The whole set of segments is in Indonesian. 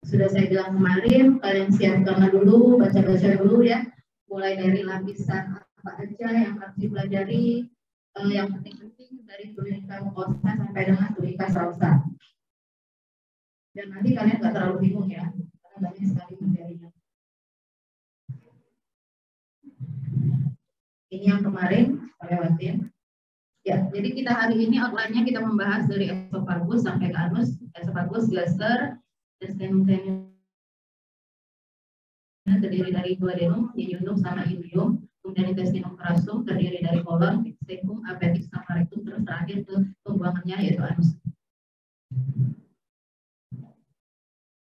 Sudah saya bilang kemarin, kalian siapkan dulu, baca-baca dulu ya, mulai dari lapisan apa aja yang harus dipelajari, yang penting-penting dari tunika mukosa sampai dengan tunika serosa. Dan nanti kalian nggak terlalu bingung ya, karena banyak sekali materinya. Ini yang kemarin, lewatin. Ya, jadi kita hari ini outline-nya kita membahas dari esophagus sampai ke anus, esophagus, gaster, intestinum terdiri dari duodenum, yeyunum, sama ileum, kemudian intestinum rasum terdiri dari kolon, cecum, appendix, sama rectum, terus terakhir ke pembuangannya yaitu anus.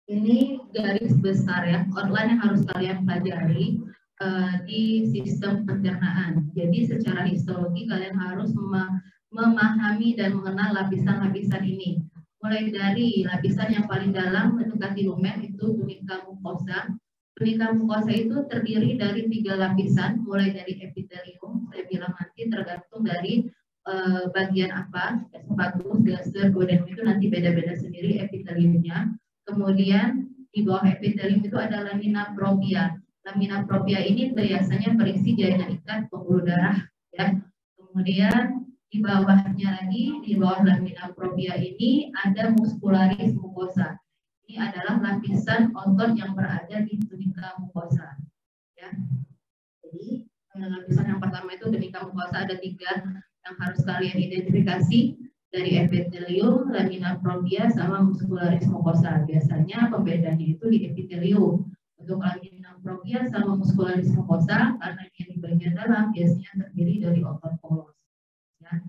Ini garis besar ya, outline yang harus kalian pelajari di sistem pencernaan. Jadi secara histologi kalian harus memahami dan mengenal lapisan-lapisan ini. Mulai dari lapisan yang paling dalam mendekati lumen itu tunika mukosa. Tunika mukosa itu terdiri dari 3 lapisan, mulai dari epitelium, saya bilang nanti tergantung dari bagian apa, esophagus, gaster, duodenum itu nanti beda-beda sendiri epiteliumnya. Kemudian di bawah epitelium itu ada lamina propria. Lamina propria ini biasanya berisi jaringan ikat pembuluh darah ya. Kemudian di bawahnya lagi, di bawah lamina propria ini ada muscularis mucosa. Ini adalah lapisan otot yang berada di tunika mucosa ya. Jadi lapisan yang pertama itu tunika mucosa ada 3 yang harus kalian identifikasi, dari epitelium, lamina propria, sama muscularis mucosa. Biasanya pembedanya itu di epitelium. Untuk lamina propria sama muscularis mucosa, karena dia di bagian dalam, biasanya terdiri dari otot polos. Ya.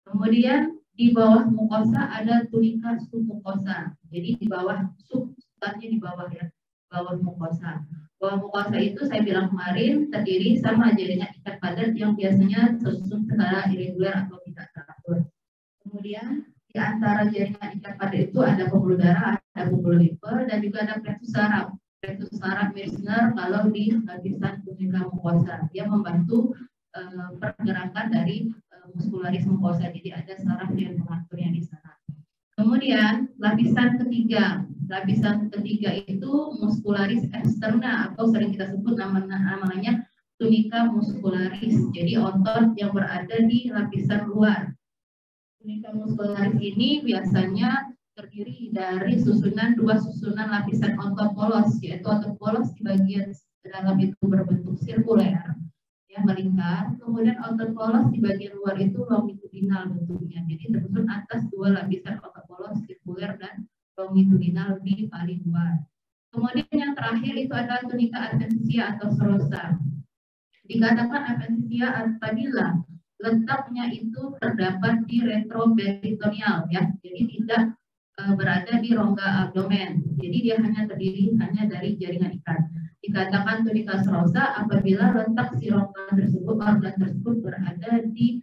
Kemudian di bawah mukosa ada tunika submukosa. Jadi di bawah substannya di bawah ya, bawah mukosa. Bawah mukosa itu saya bilang kemarin terdiri sama jaringan ikat padat yang biasanya tersusun secara irregular atau tidak teratur. Kemudian di antara jaringan ikat padat itu ada pembuluh darah, ada pembuluh limfe, dan juga ada plexus saraf. Plexus saraf Meissner kalau di lapisan tunika mukosa, dia membantu pergerakan dari muscularis mucosa, jadi ada saraf yang mengaturnya di sana. Kemudian lapisan ketiga itu muscularis externa atau sering kita sebut namanya tunika muscularis, jadi otot yang berada di lapisan luar. Tunika muscularis ini biasanya terdiri dari susunan 2 susunan lapisan otot polos, yaitu otot polos di bagian dalam itu berbentuk sirkuler yang melingkar, kemudian otot polos di bagian luar itu longitudinal bentuknya, jadi tersusun atas 2 lapisan otot polos sirkuler dan longitudinal di paling luar. Kemudian yang terakhir itu adalah tunika adventitia atau serosa. Dikatakan adventitia apabila letaknya itu terdapat di retroperitoneal ya, jadi tidak berada di rongga abdomen, jadi dia hanya terdiri dari jaringan ikat. Dikatakan tunika serosa apabila letak si rongga tersebut, organ tersebut berada di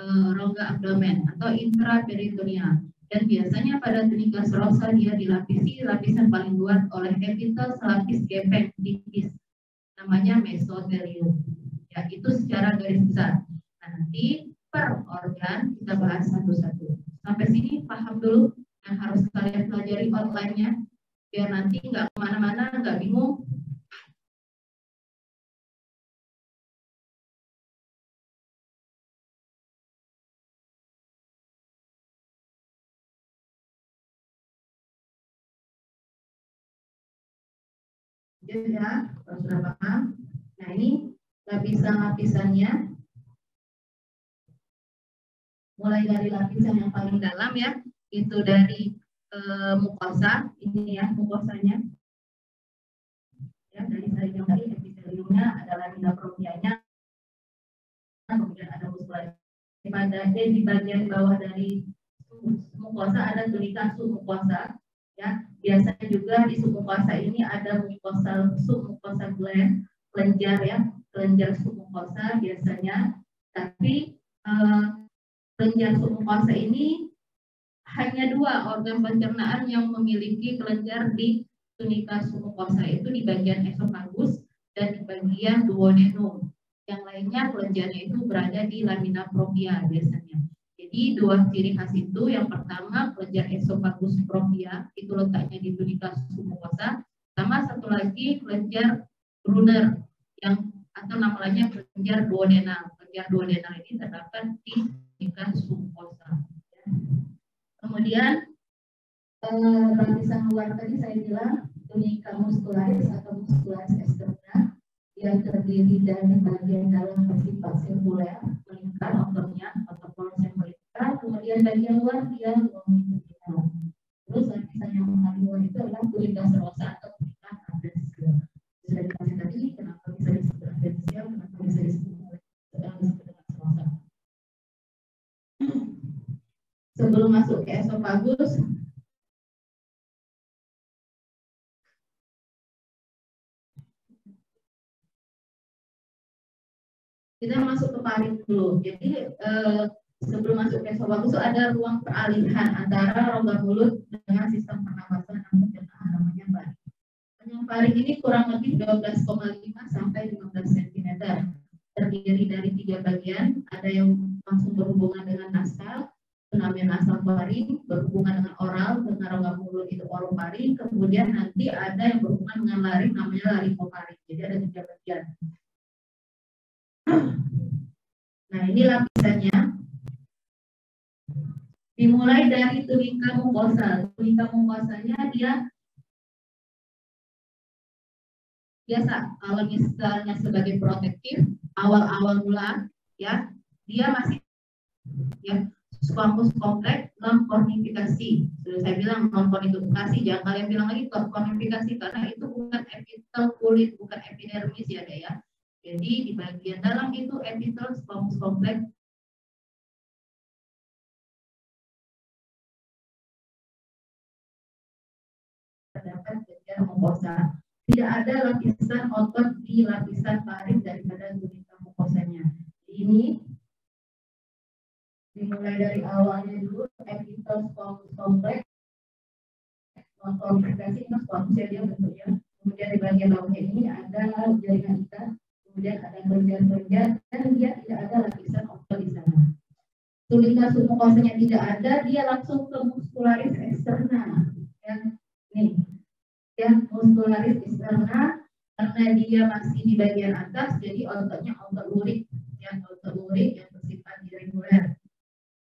rongga abdomen atau intraperitoneal. Dan biasanya pada tunika serosa dia dilapisi lapisan paling luar oleh epitel selapis gepeng tipis, namanya mesotelium. Ya, itu secara garis besar. Nah, nanti per organ kita bahas satu-satu. Sampai sini paham dulu yang harus kalian pelajari outline-nya, biar nanti nggak kemana-mana, nggak bingung. Ya, kalau sudah paham. Nah, ini lapisan-lapisannya. Mulai dari lapisan yang paling dalam ya, itu dari mukosa, ini ya mukosanya. Ya, dari yang tadi epiteliumnya ada lamina proprianya, kemudian ada muscularis. Di bagian bawah dari mukosa ada tunika submukosa. Ya, biasanya juga di submukosa ini ada submukosa gland, kelenjar ya, kelenjar submukosa biasanya. Tapi kelenjar submukosa ini hanya 2 organ pencernaan yang memiliki kelenjar di tunika submukosa, itu di bagian esophagus dan di bagian duodenum. Yang lainnya kelenjarnya itu berada di lamina propria biasanya. Jadi Jadi dua ciri khas itu, yang pertama kelenjar esophagus propria, itu letaknya di tunika mucosa, sama satu lagi kelenjar Brunner yang atau namanya kelenjar duodenal. Kelenjar duodenal ini terdapat di tunika mucosa. Kemudian lapisan luar tadi saya bilang tunika muscularis atau muscularis externa yang terdiri dari bagian dalam bersifat sirkuler, melingkar otornya atau poros yang melingkar, kemudian bagian luar dia longitudinal. Terus lapisan yang paling luar itu adalah tunika serosa atau tunika adventisial. Sudah dikasih tadi kenapa bisa disebut adventisial, kenapa bisa disebut dengan serosa. Sebelum masuk ke esophagus, kita masuk ke paring dulu. Jadi sebelum masuk ke esophagus ada ruang peralihan antara rongga mulut dengan sistem pernapasan dan pencernaan, namanya paring. Panjang paring ini kurang lebih 12,5 sampai 15 cm. Terdiri dari 3 bagian, ada yang langsung berhubungan dengan nasal, namanya nasal faring, berhubungan dengan oral, dengan rongga mulut itu orofaring, kemudian nanti ada yang berhubungan dengan laring, namanya laringofaring. Jadi ada 3 bagian. Nah, ini lapisannya. Dimulai dari tunika mukosa. Tunika mukosanya dia biasa kalau misalnya sebagai protektif awal-awal mula ya, dia masih ya squamous kompleks non kornifikasi. Sudah saya bilang non kornifikasi, jangan kalian bilang lagi kornifikasi karena itu bukan epitel kulit, bukan epidermis ya deh ya. Jadi di bagian dalam itu epitel squamous kompleks. Terdapat kelenjar mukosa. Tidak ada lapisan otot di lapisan paring daripada tunika mukosanya. Ini dimulai dari awalnya dulu epitel squamous kompleks, non kornifikasi itu squamous ya dia bentuknya. Kemudian di bagian bawahnya ini ada jaringan ikat, kemudian ada kelenjar-kelenjar, dan dia tidak ada lapisan otot di sana. Tunika mukosanya tidak ada, dia langsung ke muscularis externa. Ya, nih, ya muscularis externa, karena dia masih di bagian atas, jadi ototnya otot lurik, ya otot lurik yang bersifat irregular.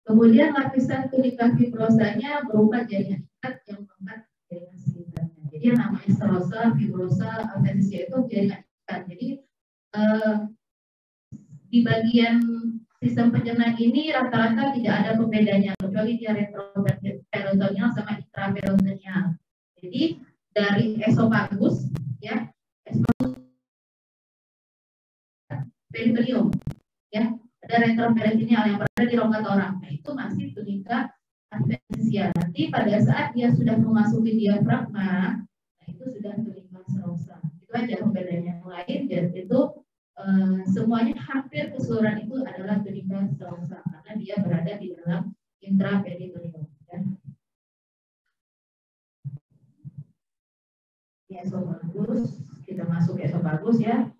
Kemudian lapisan tunika fibrosanya berupa jaringan ikat yang mengangkat jaringan sekitarnya. Jadi yang namanya serosa, fibrosa, adventisia itu jaringan ikat. Jadi di bagian sistem pencernaan ini rata-rata tidak ada pembedanya kecuali dia retroperitoneal sama intraperitoneal. Jadi dari esophagus ya, esophagus peritoneum ya, ada retroperitoneal yang berada di rongga torak. Nah, itu masih tunika adventisia. Nanti pada saat dia sudah memasuki diafragma, nah itu sudah tunika serosa. Itu aja pembedanya. Yang lain itu semuanya hampir keseluruhan itu adalah tunika serosa karena dia berada di dalam intraperitoneum. Ya. Esophagus, kita masuk ke esophagus ya.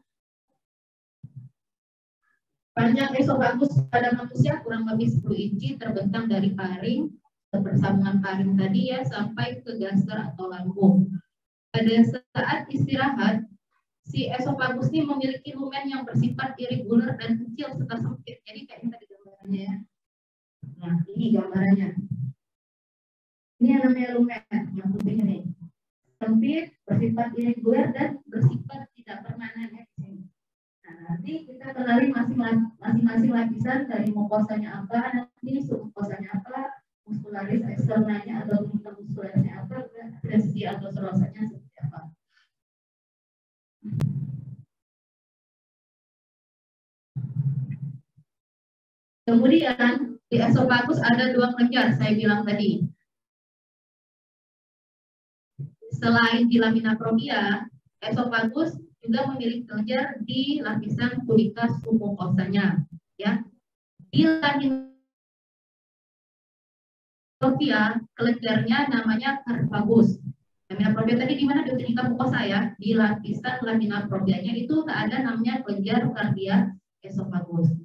Panjang esophagus pada manusia kurang lebih 10 inci, terbentang dari paring, bersambungan paring tadi ya, sampai ke gaster atau lambung. Pada saat istirahat, si esophagus ini memiliki lumen yang bersifat irregular dan kecil serta sempit. Jadi kayak ini tadi gambarannya ya. Nah, ini gambarannya. Ini yang namanya lumen, yang putih ini. Sempit, bersifat irregular dan bersifat tidak permanen ya di sini. Nah, nanti kita kenali masing-masing lapisan dari mukosanya apa, nanti submukosanya apa, muscularis externanya atau tunika muscularisnya apa, adventisia atau serosanya seperti apa. Kemudian di esophagus ada 2 kelenjar, saya bilang tadi. Selain di lamina propria, esophagus juga memiliki kelenjar di lapisan tunika submukosanya. Ya, di lamina propria kelenjarnya namanya carpagus. Lamina propria tadi di mana di tunika mukosa ya, di lapisan lamina proprianya itu tak ada namanya kelenjar cardia esophagus.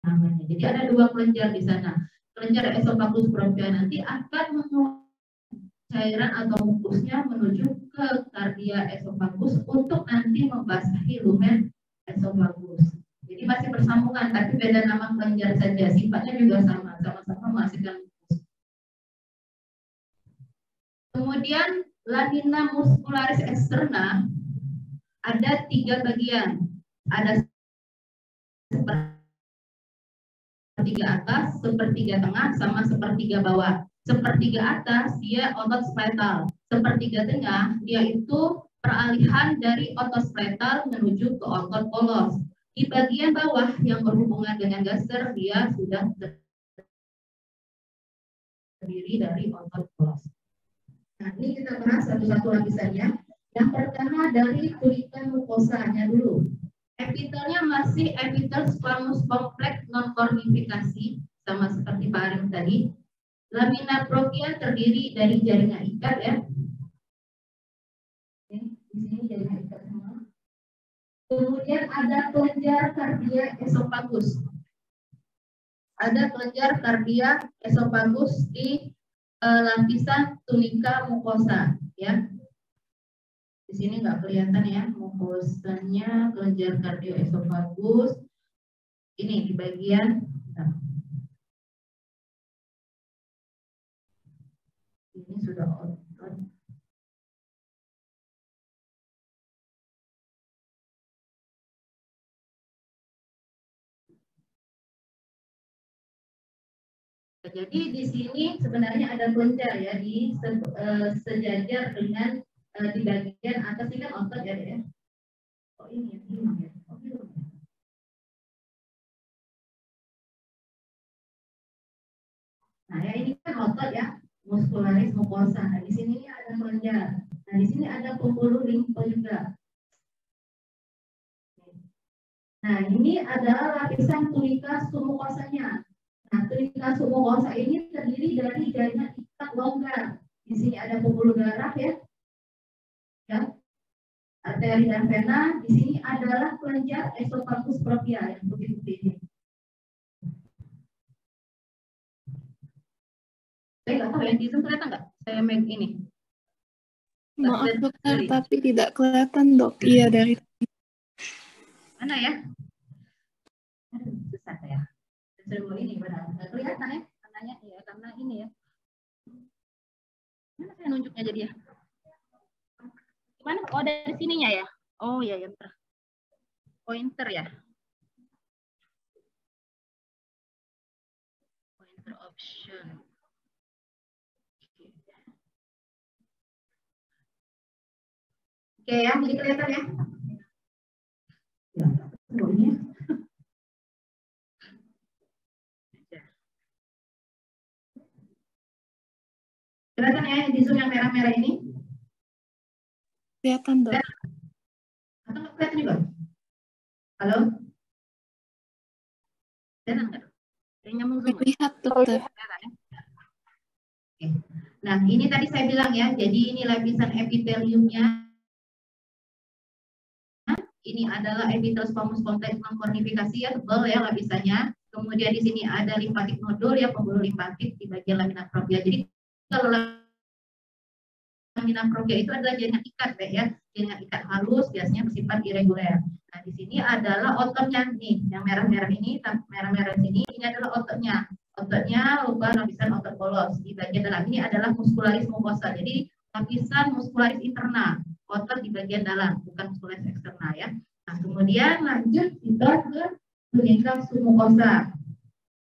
namanya. Jadi ada dua kelenjar di sana. Kelenjar esofagus propia nanti akan mengeluarkan cairan atau mukusnya menuju ke kardia esofagus untuk nanti membasahi lumen esofagus. Jadi masih bersambungan, tapi beda nama kelenjar saja. Sifatnya juga sama, sama-sama menghasilkan mukus. Kemudian lamina muscularis externa ada 3 bagian. Ada sepertiga atas, sepertiga tengah, sama sepertiga bawah. Sepertiga atas dia otot skeletal, sepertiga tengah dia itu peralihan dari otot skeletal menuju ke otot polos. Di bagian bawah yang berhubungan dengan gaster dia sudah terdiri dari otot polos. Nah, ini kita bahas satu-satu lapisannya. Yang pertama dari tulikan mukosanya dulu. Epitelnya masih epitel squamous kompleks non kornifikasi, sama seperti Pak Arif tadi. Lamina propria terdiri dari jaringan ikat ya. Oke, di sini jaringan ikat semua. Kemudian ada kelenjar kardia esofagus. Ada kelenjar kardia esofagus di lapisan tunika mukosa ya. Di sini nggak kelihatan ya mukosanya kelenjar kardio esofagus. Ini di bagian ini sudah otot. Jadi di sini sebenarnya ada kelenjar ya di sejajar dengan di bagian atas ini kan otot ya. Oh ini ya, ya. Oh, ya. Nah ya ini kan otot ya, muscularis mucosa. Nah di sini ada kelenjar. Nah di sini ada pembuluh limpa juga. Nah ini adalah lapisan tunika submukosanya. Nah tunika submukosa ini terdiri dari jaringan ikat longgar. Di sini ada pembuluh darah ya, arteri dan vena. Di sini adalah kelenjar esofagus propria yang putih-putih ini. Saya nggak tahu ya, di Zoom kelihatan nggak? Saya make ini. Maaf dokter, tapi tidak kelihatan dok. Iya dari mana ya? Susah ya. Sebelum ini benar nggak kelihatan ya? Karenanya ya karena ini ya. Mana saya nunjuknya jadi ya? Mana? Oh dari sininya ya? Oh iya ya bentar. Pointer ya. Pointer option. Oke ya, jadi kelihatan ya. Kelihatan ya di zoom yang merah-merah ini? kelihatan dok. Atau nggak kelihatan juga? Halo? Kelihatan nggak? Yang nyambung zoom? Lihat dokter. Kelihatan ya? Oke. Nah ini tadi saya bilang ya, jadi ini lapisan epiteliumnya. Ini adalah epitel squamous kompleks non kornifikasi ya, tebal ya lapisannya. Kemudian di sini ada limfatik nodul ya, pembuluh limfatik di bagian lamina propria. Jadi kalau lamina propria itu adalah jaringan ikat ya, jaringan ikat halus biasanya bersifat irreguler. Nah di sini adalah ototnya nih, yang merah-merah ini, merah-merah sini, ini adalah ototnya. Ototnya lupa lapisan otot polos. Di bagian dalam ini adalah muscularis mucosa. Jadi lapisan muscularis interna, otot di bagian dalam, bukan muscularis eksterna ya. Nah, kemudian lanjut kita ke tunika submukosa.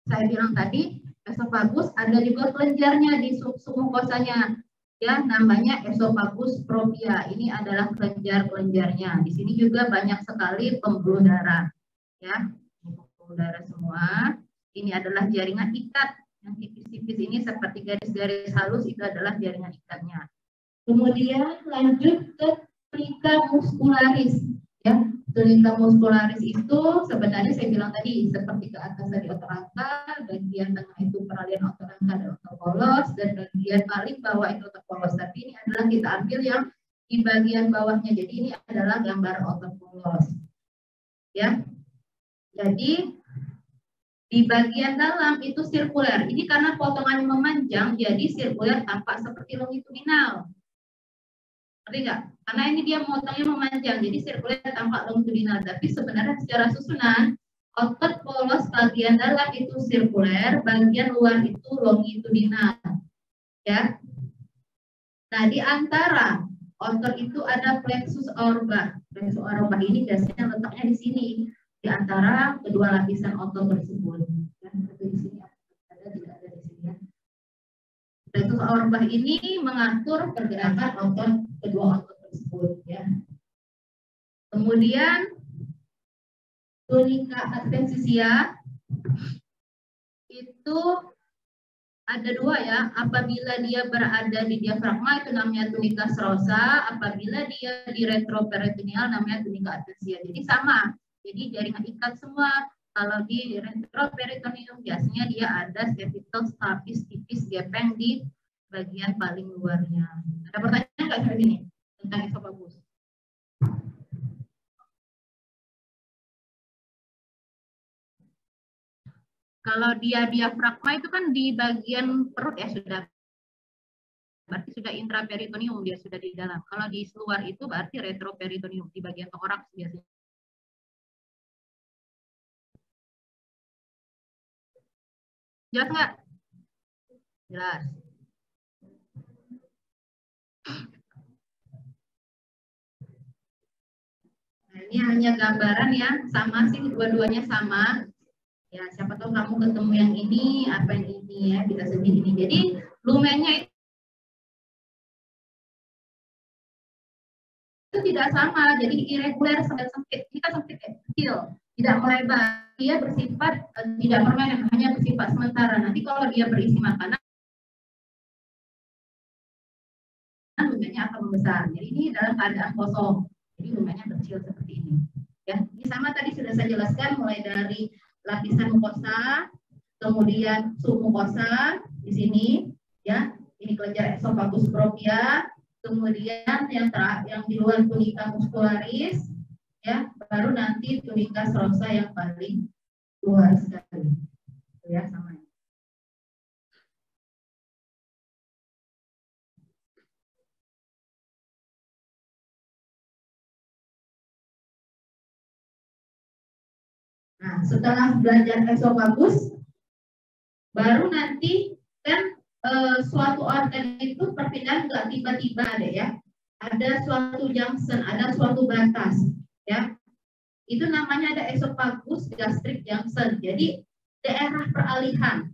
Saya bilang tadi, esofagus ada juga kelenjarnya di submukosanya. Ya, namanya esofagus propria. Ini adalah kelenjar-kelenjarnya. Di sini juga banyak sekali pembuluh darah. Ya, pembuluh darah semua. Ini adalah jaringan ikat. Yang tipis-tipis ini seperti garis-garis halus itu adalah jaringan ikatnya. Kemudian lanjut ke tunika muscularis. Ya, tunika muscularis itu sebenarnya saya bilang tadi seperti ke atas dari otot rangka, bagian tengah itu peralihan otot rangka dan otot polos, dan bagian paling bawah itu otot polos. Tapi ini adalah kita ambil yang di bagian bawahnya. Jadi ini adalah gambar otot polos. Ya, jadi Di bagian dalam itu sirkuler. Ini karena potongannya memanjang, jadi sirkuler tampak seperti longitudinal. Ngerti nggak? Karena ini dia motongnya memanjang, jadi sirkuler tampak longitudinal. Tapi sebenarnya secara susunan, otot polos bagian dalam itu sirkuler, bagian luar itu longitudinal. Ya. Nah, di antara otot itu ada plexus aorta. Plexus aorta ini biasanya letaknya di sini, di antara kedua lapisan otot tersebut. Ya, seperti di sini ada, tidak ada di sini ya. Plexus aorta ini mengatur pergerakan otot kedua otot tersebut ya. Kemudian tunika adventitia itu ada dua ya. Apabila dia berada di diafragma itu namanya tunika serosa, apabila dia di retroperitoneal namanya tunika adventitia. Jadi sama. Jadi jaringan ikat semua. Kalau di retroperitoneum biasanya dia ada septal stapis tipis gepeng di bagian paling luarnya. Ada pertanyaan nggak seperti ini tentang esofagus? Kalau dia diafragma itu kan di bagian perut ya sudah. Berarti sudah intraperitoneum, dia sudah di dalam. Kalau di luar itu berarti retroperitoneum, di bagian toraks biasanya. Jelas nggak? Jelas. Nah, ini hanya gambaran ya, sama sih, dua-duanya sama. Ya, siapa tahu kamu ketemu yang ini, apa yang ini ya, bisa sedih ini. Jadi lumennya itu tidak sama, jadi irregular sampai sempit. Kita sempit kecil, tidak melebar. Dia bersifat tidak permanen, hanya bersifat sementara. Nanti kalau dia berisi makanan, lumennya akan membesar. Jadi ini dalam keadaan kosong. Jadi lumennya kecil seperti ini. Ya, ini sama tadi sudah saya jelaskan mulai dari lapisan mukosa, kemudian submukosa di sini, ya, ini kelenjar esofagus propia, kemudian yang di luar tunika muscularis, ya, baru nanti tunika serosa yang paling luar sekali, ya sama. Nah, setelah belajar esofagus, baru nanti kan suatu organ itu perpindahan nggak tiba-tiba ada ya. Ada suatu junction, ada suatu batas, ya. Itu namanya ada esofagus gastric junction. Jadi daerah peralihan.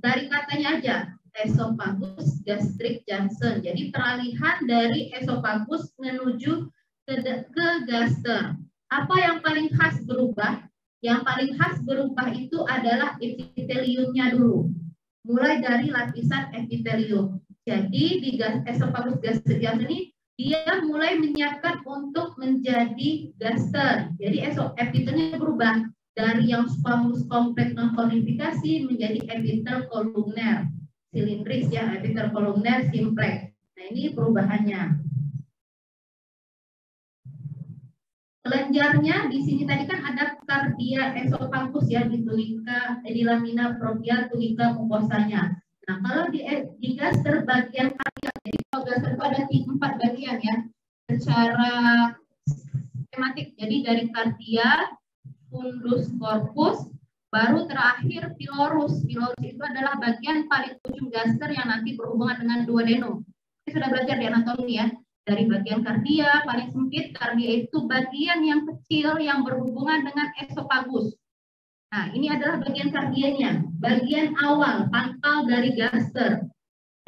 Dari katanya aja, esofagus gastric junction. Jadi peralihan dari esofagus menuju ke gaster. Apa yang paling khas berubah? Yang paling khas berubah itu adalah epiteliumnya dulu. Mulai dari lapisan epitelium. Jadi di esofagus gastric junction ini dia mulai menyiapkan untuk menjadi gaster. Jadi epitelnya berubah dari yang squamous kompleks non konifikasi menjadi epitel kolumner silindris ya, epitel kolumner simplex. Nah, ini perubahannya. Kelenjarnya di sini tadi kan ada kardia esofagus ya, di tunika, di lamina propria tunika mukosanya. Nah, kalau di gaster bagian kardia, jadi kalau gaster itu ada 4 bagian ya, secara skematik. Jadi dari kardia, fundus corpus, baru terakhir pilorus. Pilorus itu adalah bagian paling ujung gaster yang nanti berhubungan dengan duodenum. Kita sudah belajar di anatomi ya. Dari bagian kardia, paling sempit, kardia itu bagian yang kecil yang berhubungan dengan esofagus. Nah, ini adalah bagian kardianya, bagian awal, pangkal dari gaster.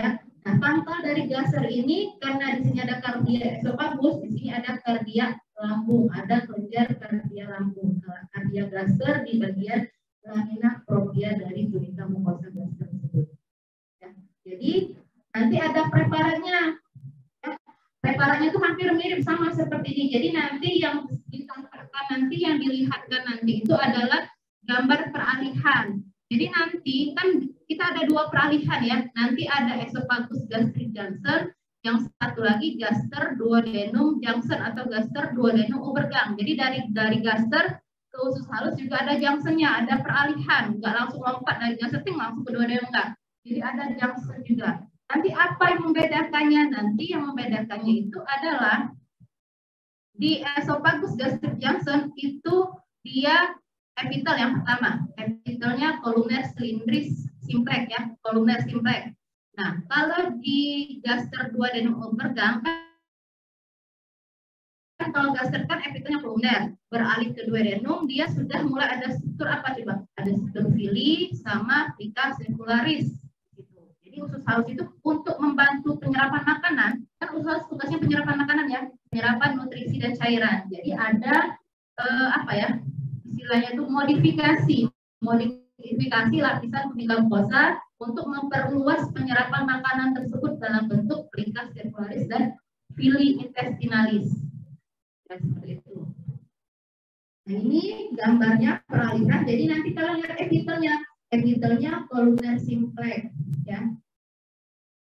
Ya. Nah, pangkal dari gaster ini, karena di sini ada kardia esofagus, di sini ada kardia lambung, ada kelenjar kardia lambung. Kardia gaster di bagian lamina propria dari tunika mukosa gaster tersebut. Ya. Jadi, nanti ada preparannya. Preparannya itu hampir mirip sama seperti ini. Jadi nanti yang ditampilkan nanti, yang dilihatkan nanti itu adalah gambar peralihan. Jadi nanti kan kita ada 2 peralihan ya. Nanti ada esofagus gastric junction, yang satu lagi gaster duodenum junction atau gaster duodenum overgang. Jadi dari gaster ke usus halus juga ada junction-nya, ada peralihan, nggak langsung lompat dari junction langsung ke duodenum enggak. Jadi ada junction juga. Nanti apa yang membedakannya? Nanti yang membedakannya itu adalah di esophagus gastric junction itu dia epitel yang pertama. Epitelnya columnar cylindris simplex ya, columnar simplex. Nah, kalau di gaster duodenum obergang kan kalau gaster kan epitelnya kolumner, beralih ke duodenum dia sudah mulai ada struktur apa coba? Ada struktur fili sama plica circularis. Gitu. Jadi usus halus itu untuk membantu penyerapan makanan, kan usus halus tugasnya penyerapan makanan ya, penyerapan nutrisi dan cairan. Jadi ada apa ya? Istilahnya itu modifikasi lapisan epithelial mukosa untuk memperluas penyerapan makanan tersebut dalam bentuk plica circularis dan fili intestinalis. Ya, seperti itu. Nah, ini gambarnya peralihan. Jadi nanti kalau lihat epitelnya columnar simplex, ya.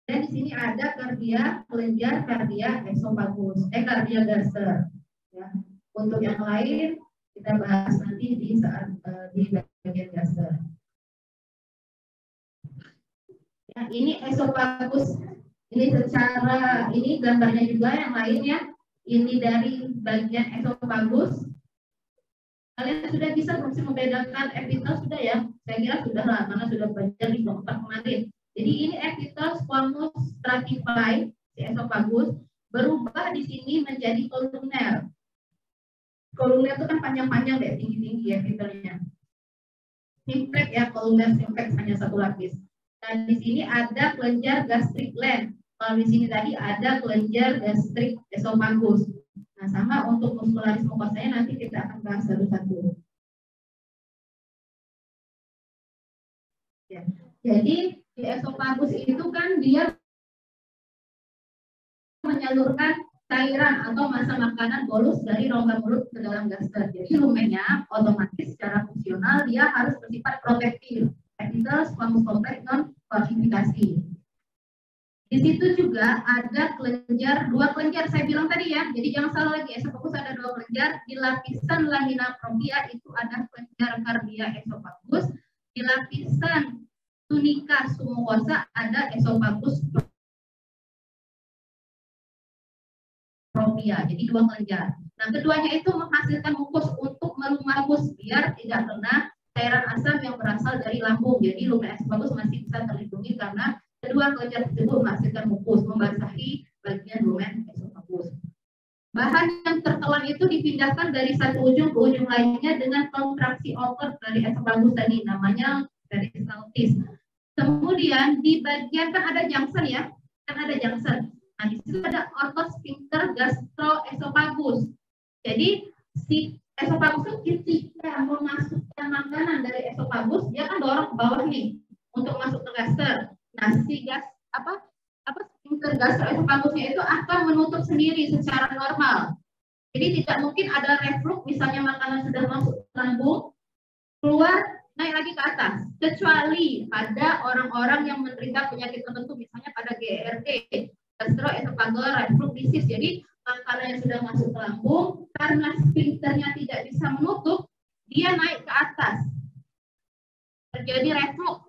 Dan di sini ada kardia kelenjar, kardia esophagus, kardia gaster. Ya. Untuk yang lain kita bahas nanti di saat di bagian gaster. Ya, ini esophagus. Ini secara ini gambarnya juga yang lainnya. Ini dari bagian esophagus. Kalian sudah bisa membedakan epitel sudah ya? Saya kira sudah lah, karena sudah belajar di blok 4 kemarin. Jadi ini epitel squamous stratified si esophagus berubah di sini menjadi kolumner. Kolumner itu kan panjang-panjang deh, tinggi-tinggi ya epitelnya. Simplex ya, kolumner simplex hanya satu lapis. Dan di sini ada kelenjar gastric gland. Kalau di sini tadi ada kelenjar gastric esophagus. Nah, sama untuk muscularis mukosanya nanti kita akan bahas satu-satu. Ya. Jadi di esophagus itu kan dia menyalurkan cairan atau massa makanan bolus dari rongga mulut ke dalam gaster. Jadi lumennya otomatis secara fungsional dia harus bersifat protektif. Epitel squamous complex non falsifikasi. Di situ juga ada kelenjar, dua kelenjar saya bilang tadi ya. Jadi jangan salah lagi, esophagus ada dua kelenjar. Di lapisan lamina propria itu ada kelenjar kardia esophagus. Di lapisan tunica submucosa ada esophagus propria. Jadi dua kelenjar. Nah, keduanya itu menghasilkan mukus untuk melumah mukus biar tidak kena cairan asam yang berasal dari lambung. Jadi lumen esophagus masih bisa terlindungi karena kedua kelenjar tersebut menghasilkan mukus, membasahi bagian lumen esophagus. Bahan yang tertelan itu dipindahkan dari satu ujung ke ujung lainnya dengan kontraksi otot dari esophagus tadi, namanya peristaltis. Kemudian di bagian kan ada junction ya, kan ada junction. Nah, di situ ada orthosphincter gastroesophagus. Jadi si esophagus itu ketika memasukkan makanan dari esophagus, dia kan dorong ke bawah nih untuk masuk ke gaster. Nah, si sphincter gastroesofagusnya itu akan menutup sendiri secara normal. Jadi tidak mungkin ada reflux, misalnya makanan sudah masuk ke lambung, keluar naik lagi ke atas. Kecuali pada orang-orang yang menderita penyakit tertentu, misalnya pada GERD, gastroesophageal reflux disease. Jadi makanan yang sudah masuk ke lambung, karena sphincternya tidak bisa menutup, dia naik ke atas. Terjadi reflux.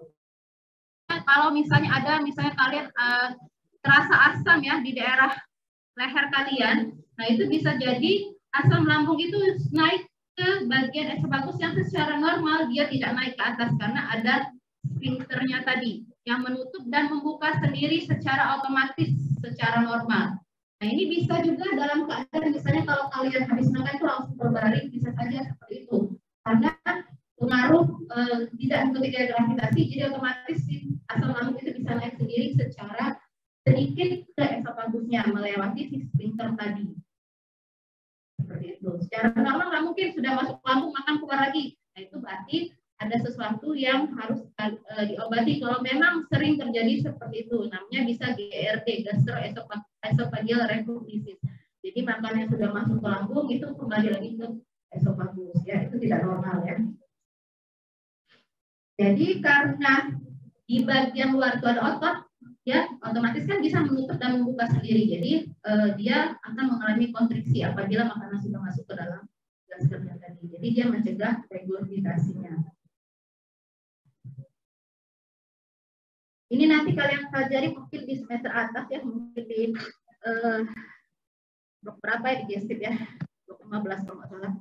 Kalau misalnya kalian terasa asam ya di daerah leher kalian, nah itu bisa jadi asam lambung itu naik ke bagian esophagus yang secara normal dia tidak naik ke atas karena ada sphincternya tadi yang menutup dan membuka sendiri secara otomatis secara normal. Nah, ini bisa juga dalam keadaan misalnya kalau kalian habis makan itu langsung berbaring, bisa saja seperti itu karena pengaruh tidak mengikuti gravitasi, jadi otomatis asam lambung itu bisa naik sendiri secara sedikit ke esofagusnya melewati si sphincter tadi. Seperti itu. Secara normal nggak mungkin sudah masuk lambung makan keluar lagi. Nah, itu berarti ada sesuatu yang harus diobati kalau memang sering terjadi seperti itu. Namanya bisa GERD, gastroesophageal reflux disease. Jadi makanan yang sudah masuk ke lambung itu kembali lagi ke esofagus. Ya, itu tidak normal ya. Jadi karena di bagian luar itu ada otot, ya otomatis kan bisa menutup dan membuka sendiri. Jadi dia akan mengalami kontriksi apabila makanan sudah masuk ke dalam gasternya tadi. Jadi dia mencegah regurgitasinya. Ini nanti kalian pelajari mungkin di semester atas ya, mungkin di blok berapa ya di GESIP ya, blok 15 kalau nggak salah.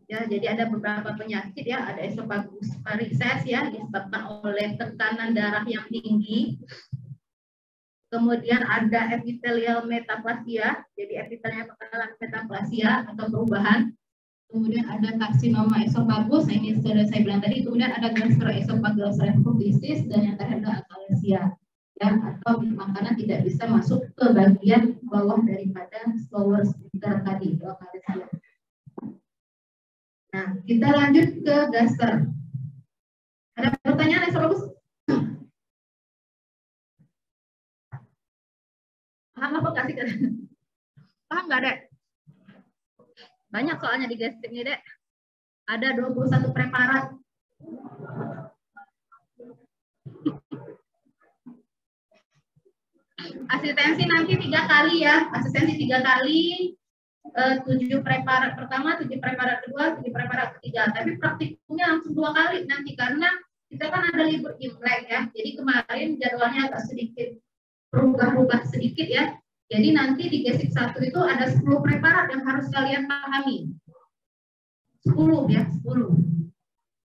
Ya, jadi ada beberapa penyakit ya, ada esophagus varices ya, disebabkan oleh tekanan darah yang tinggi. Kemudian ada epithelial metaplasia, jadi epitelnya mengalami metaplasia atau perubahan. Kemudian ada karsinoma esophagus, nah ini sudah saya bilang tadi. Kemudian ada gastroesophageal reflux dan yang terakhir ada akalesia, ya, atau makanan tidak bisa masuk ke bagian bawah daripada lower sphincter tadi, akalesia. Nah, kita lanjut ke gaster. Ada pertanyaan esophagus? Paham apa kasih kan? Paham nggak, Dek? Banyak soalnya di gastrик nih, Dek. Ada 21 preparat. Asistensi nanti 3 kali ya. Asistensi 3 kali. 7 preparat pertama, 7 preparat kedua, 7 preparat ketiga. Tapi praktikumnya langsung 2 kali nanti karena kita kan ada libur Imlek ya. Jadi kemarin jadwalnya agak sedikit berubah sedikit ya. Jadi nanti di GESIP 1 itu ada 10 preparat yang harus kalian pahami. 10 ya, 10.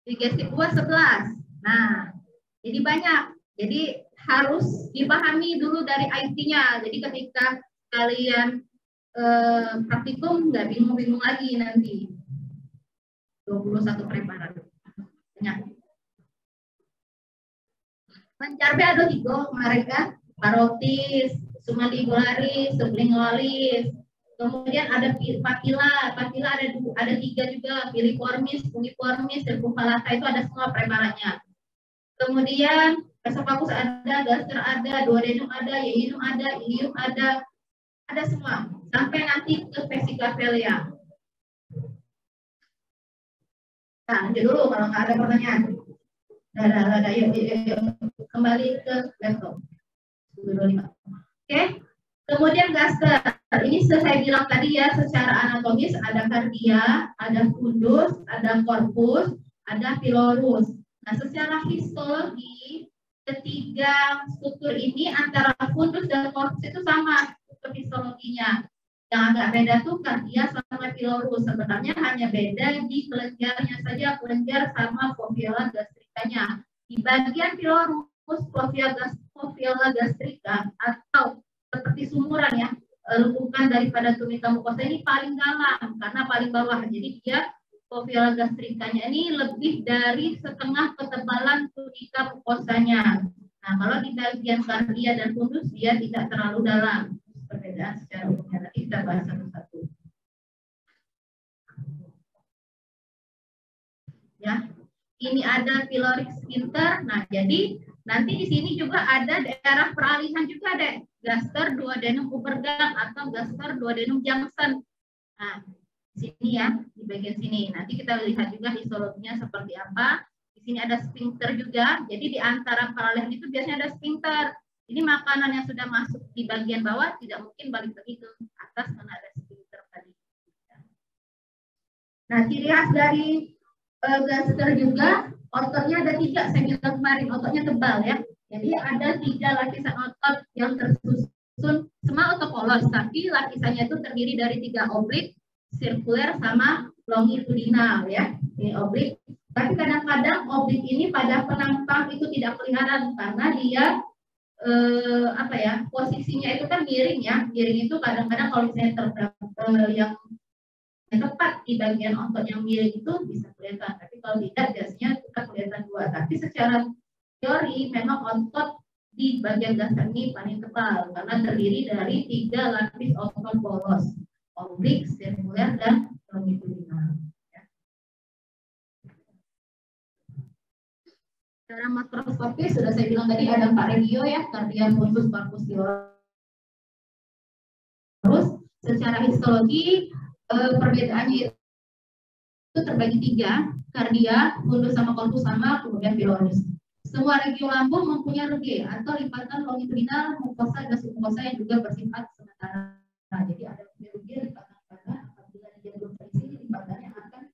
Di GESIP 2 11. Nah, jadi banyak. Jadi harus dipahami dulu dari IT-nya. Jadi ketika kalian praktikum nggak bingung-bingung lagi nanti. 21 preparat. Banyak. Mencarbe ada 3 kemarin kan? Parotis, submandibuloris, sublingualis. Kemudian ada papila ada 3 juga, piriformis, fungiformis, circumvallata itu ada semua preparatnya. Kemudian esophagus ada, gaster ada, duodenum ada, yeyinum ada, ilium ada semua. Sampai nanti ke vesicavelia. Nah, lanjut dulu kalau nggak ada pertanyaan. Ada, yuk. Kembali ke laptop. Oke. Kemudian gaster. Ini saya bilang tadi ya, secara anatomis ada kardia, ada fundus, ada corpus, ada pylorus. Nah, secara histologi ketiga struktur ini antara fundus dan corpus itu sama struktur histologinya. Yang agak beda tuh kardia sama pylorus. Sebenarnya hanya beda di kelenjarnya saja, kelenjar sama foveola gastrikanya. Di bagian pylorus, foveola gastrika atau seperti sumuran ya, lekukan daripada tunika mukosa ini paling dalam karena paling bawah. Jadi dia foveola gastrikanya ini lebih dari setengah ketebalan tunika mukosanya. Nah, kalau di bagian kardia dan fundus dia tidak terlalu dalam. Perbedaan secara umumnya nanti kita bahas satu-satu. Ya, ini ada pyloric sphincter. Nah, jadi nanti di sini juga ada daerah peralihan juga deh, gaster duodenum ubergang atau gaster duodenum junction. Nah, di sini ya, di bagian sini. Nanti kita lihat juga histologinya seperti apa. Di sini ada sphincter juga. Jadi di antara peralihan itu biasanya ada sphincter. Ini makanan yang sudah masuk di bagian bawah tidak mungkin balik lagi ke atas karena ada sphincter tadi. Nah, ciri khas dari gaster juga, ototnya ada 3, saya bilang kemarin, ototnya tebal ya. Jadi ada 3 lapisan otot yang tersusun, semua otot polos, tapi lapisannya itu terdiri dari 3 oblik, sirkuler sama longitudinal ya. Ini oblik. Tapi kadang-kadang oblik ini pada penampang itu tidak kelihatan karena dia posisinya itu kan miring ya. Miring itu kadang-kadang kalau misalnya yang tepat di bagian otot yang miring itu bisa kelihatan. Tapi kalau tidak biasanya tetap kelihatan 2. Tapi secara teori memang otot di bagian gaster ini paling tebal karena terdiri dari 3 lapis otot polos, oblik, sirkuler, dan longitudinal. Secara makroskopis sudah saya bilang tadi ada 4 regio ya, kardia, fundus, corpus, pylorus. Secara histologi perbedaannya itu terbagi 3, kardia, fundus sama corpus sama, kemudian pylorus. Semua regio lambung mempunyai regi atau lipatan longitudinal, mukosa, dan submukosa yang juga bersifat sementara. Nah, jadi ada regi lipatan pada apabila dia belum terisi, lipatannya akan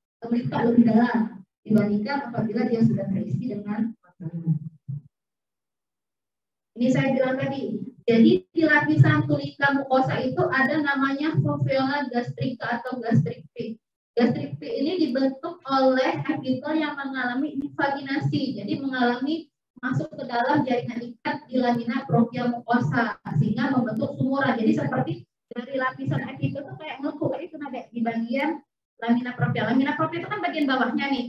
tunika lebih dalam dibandingkan apabila dia sudah terisi dengan makanan. Ini saya bilang tadi. Jadi di lapisan tunika mukosa itu ada namanya foveola gastrica atau gastric peak. Gastric peak ini dibentuk oleh epitel yang mengalami invaginasi, jadi mengalami masuk ke dalam jaringan ikat di lamina propria mukosa sehingga membentuk sumuran. Jadi seperti dari lapisan epitel itu kayak melengkung itu ada di bagian lamina propria. Lamina propria itu kan bagian bawahnya nih.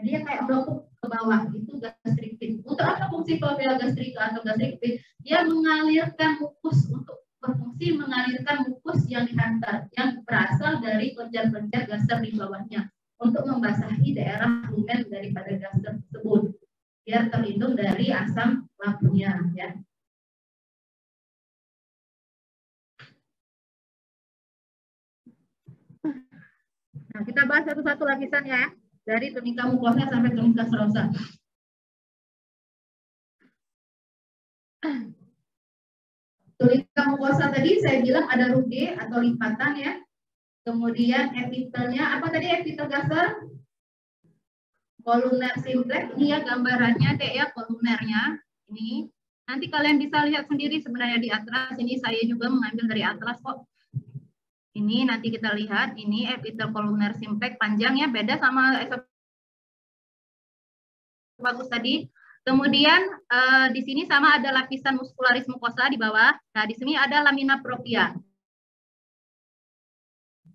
Jadi dia kayak melengkung ke bawah, itu gastric peak. Untuk apa fungsi foveola gastrica atau gastric peak? Dia mengalirkan mukus untuk berfungsi mengalirkan mukus yang dihantar yang berasal dari kelenjar-kelenjar gaster di bawahnya untuk membasahi daerah lumen daripada gaster tersebut biar terlindung dari asam lambungnya ya. Nah, kita bahas satu-satu lapisan ya, dari tunika mukosa sampai tunika serosa. Tunika mukosa tadi saya bilang ada ruge atau lipatan ya. Kemudian epitelnya apa tadi epitel gaster? Kolumner simplex. Ini ya gambarannya deh ya kolunernya. Ini nanti kalian bisa lihat sendiri sebenarnya di atlas. Ini saya juga mengambil dari atlas kok. Ini nanti kita lihat. Ini epitel kolumner simplex panjang ya, beda sama bagus tadi. Kemudian di sini sama ada lapisan muscularis mucosa di bawah. Nah, di sini ada lamina propria.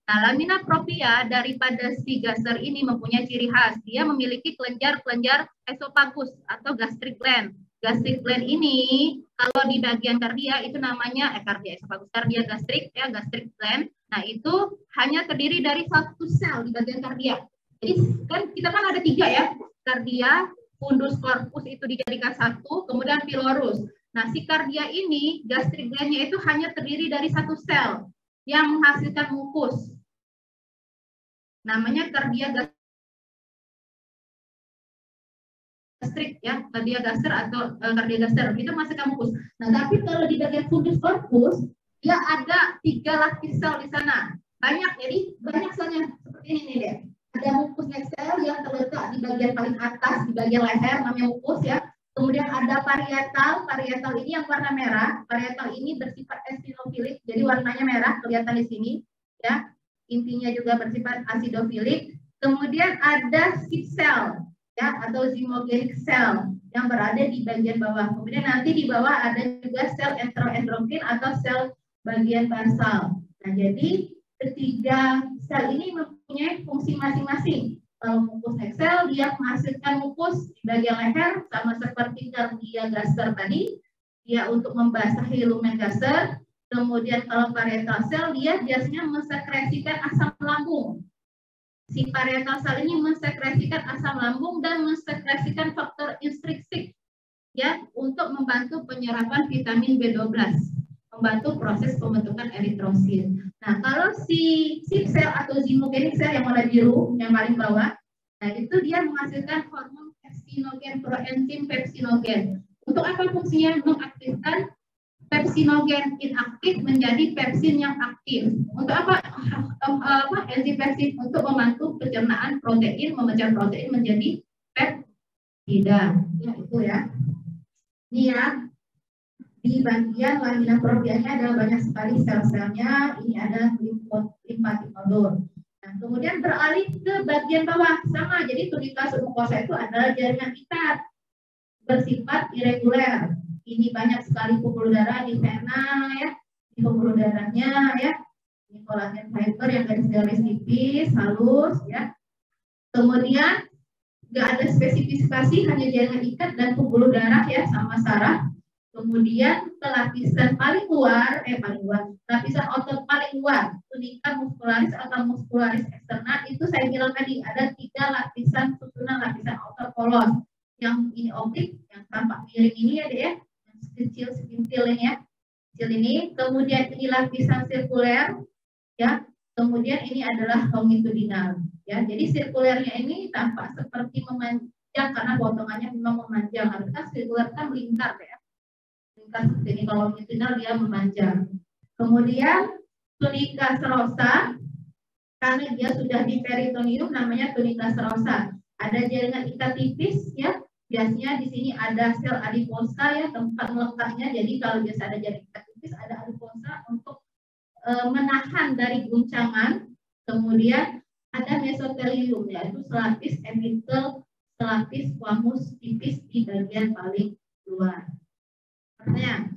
Nah, lamina propria daripada si gaster ini mempunyai ciri khas. Dia memiliki kelenjar-kelenjar esofagus atau gastric gland. Gastric gland ini kalau di bagian kardia itu namanya kardia esofagus, kardia gastrik ya, gastric gland. Nah, itu hanya terdiri dari satu sel di bagian kardia. Jadi kan kita kan ada 3 ya. Kardia, fundus corpus itu dijadikan satu, kemudian pylorus. Nah, si kardia ini, gastric gland-nya itu hanya terdiri dari satu sel yang menghasilkan mukus. Namanya kardia gastrik ya, kardia gaster atau kardia gaster itu menghasilkan mukus. Nah, tapi kalau di bagian fundus corpus, dia ada 3 lapis sel di sana. Banyak, jadi banyak selnya seperti ini nih deh. Ada mukus sel yang terletak di bagian paling atas, di bagian leher, namanya mukus ya. Kemudian ada parietal, parietal ini yang warna merah. Parietal ini bersifat eosinofilik, jadi warnanya merah, kelihatan di sini ya. Intinya juga bersifat asidofilik. Kemudian ada seed cell ya atau zymogenic cell yang berada di bagian bawah. Kemudian nanti di bawah ada juga sel enteroendokrin atau sel bagian basal. Nah, jadi ketiga sel ini mempunyai fungsi masing-masing. Kalau mukus sel dia menghasilkan mukus di bagian leher sama seperti kardia gaster tadi, dia untuk membasahi lumen gaster. Kemudian kalau parietal sel dia biasanya mensekresikan asam lambung. Si parietal sel ini mensekresikan asam lambung dan mensekresikan faktor intrinsik ya untuk membantu penyerapan vitamin B12, membantu proses pembentukan eritrosit. Nah, kalau si sel atau zymogenic cell yang warna biru yang paling bawah, nah itu dia menghasilkan hormon pepsinogen, proenzim pepsinogen. Untuk apa fungsinya? Mengaktifkan pepsinogen inaktif menjadi pepsin yang aktif. Untuk apa? Enzim pepsin untuk membantu pencernaan protein, memecah protein menjadi peptida. Ya, itu ya. Ini ya. Di bagian lamina proprianya ada banyak sekali sel-selnya. Ini ada limfatik nodur. Nah, kemudian beralih ke bagian bawah sama. Jadi tunika submukosa itu adalah jaringan ikat bersifat irreguler. Ini banyak sekali pembuluh darah di vena ya, di pembuluh darahnya ya. Ini kolagen fiber yang garis-garis tipis, halus ya. Kemudian nggak ada spesifikasi, hanya jaringan ikat dan pembuluh darah ya sama saraf. Kemudian ke lapisan paling luar, lapisan otot paling luar, tunika muscularis atau muscularis externa itu saya bilang tadi ada 3 lapisan susunan lapisan otot polos. Yang ini oblik, yang tampak miring ini ya deh ya. Kecil sekintil ini ya, kecil ini. Kemudian ini lapisan sirkuler ya, kemudian ini adalah longitudinal ya. Jadi sirkulernya ini tampak seperti memanjang karena potongannya memang memanjang. Harusnya sirkuler kan melingkar ya, melingkar seperti ini. Kalau longitudinal dia memanjang. Kemudian tunika serosa karena dia sudah di peritoneum namanya tunika serosa. Ada jaringan ikat tipis ya. Biasanya di sini ada sel adiposa ya, tempat melekatnya. Jadi kalau biasa ada jaringan ikat tipis, ada adiposa untuk menahan dari guncangan. Kemudian ada mesotelium, yaitu selapis epitel, selapis squamous tipis di bagian paling luar. Pertanyaan?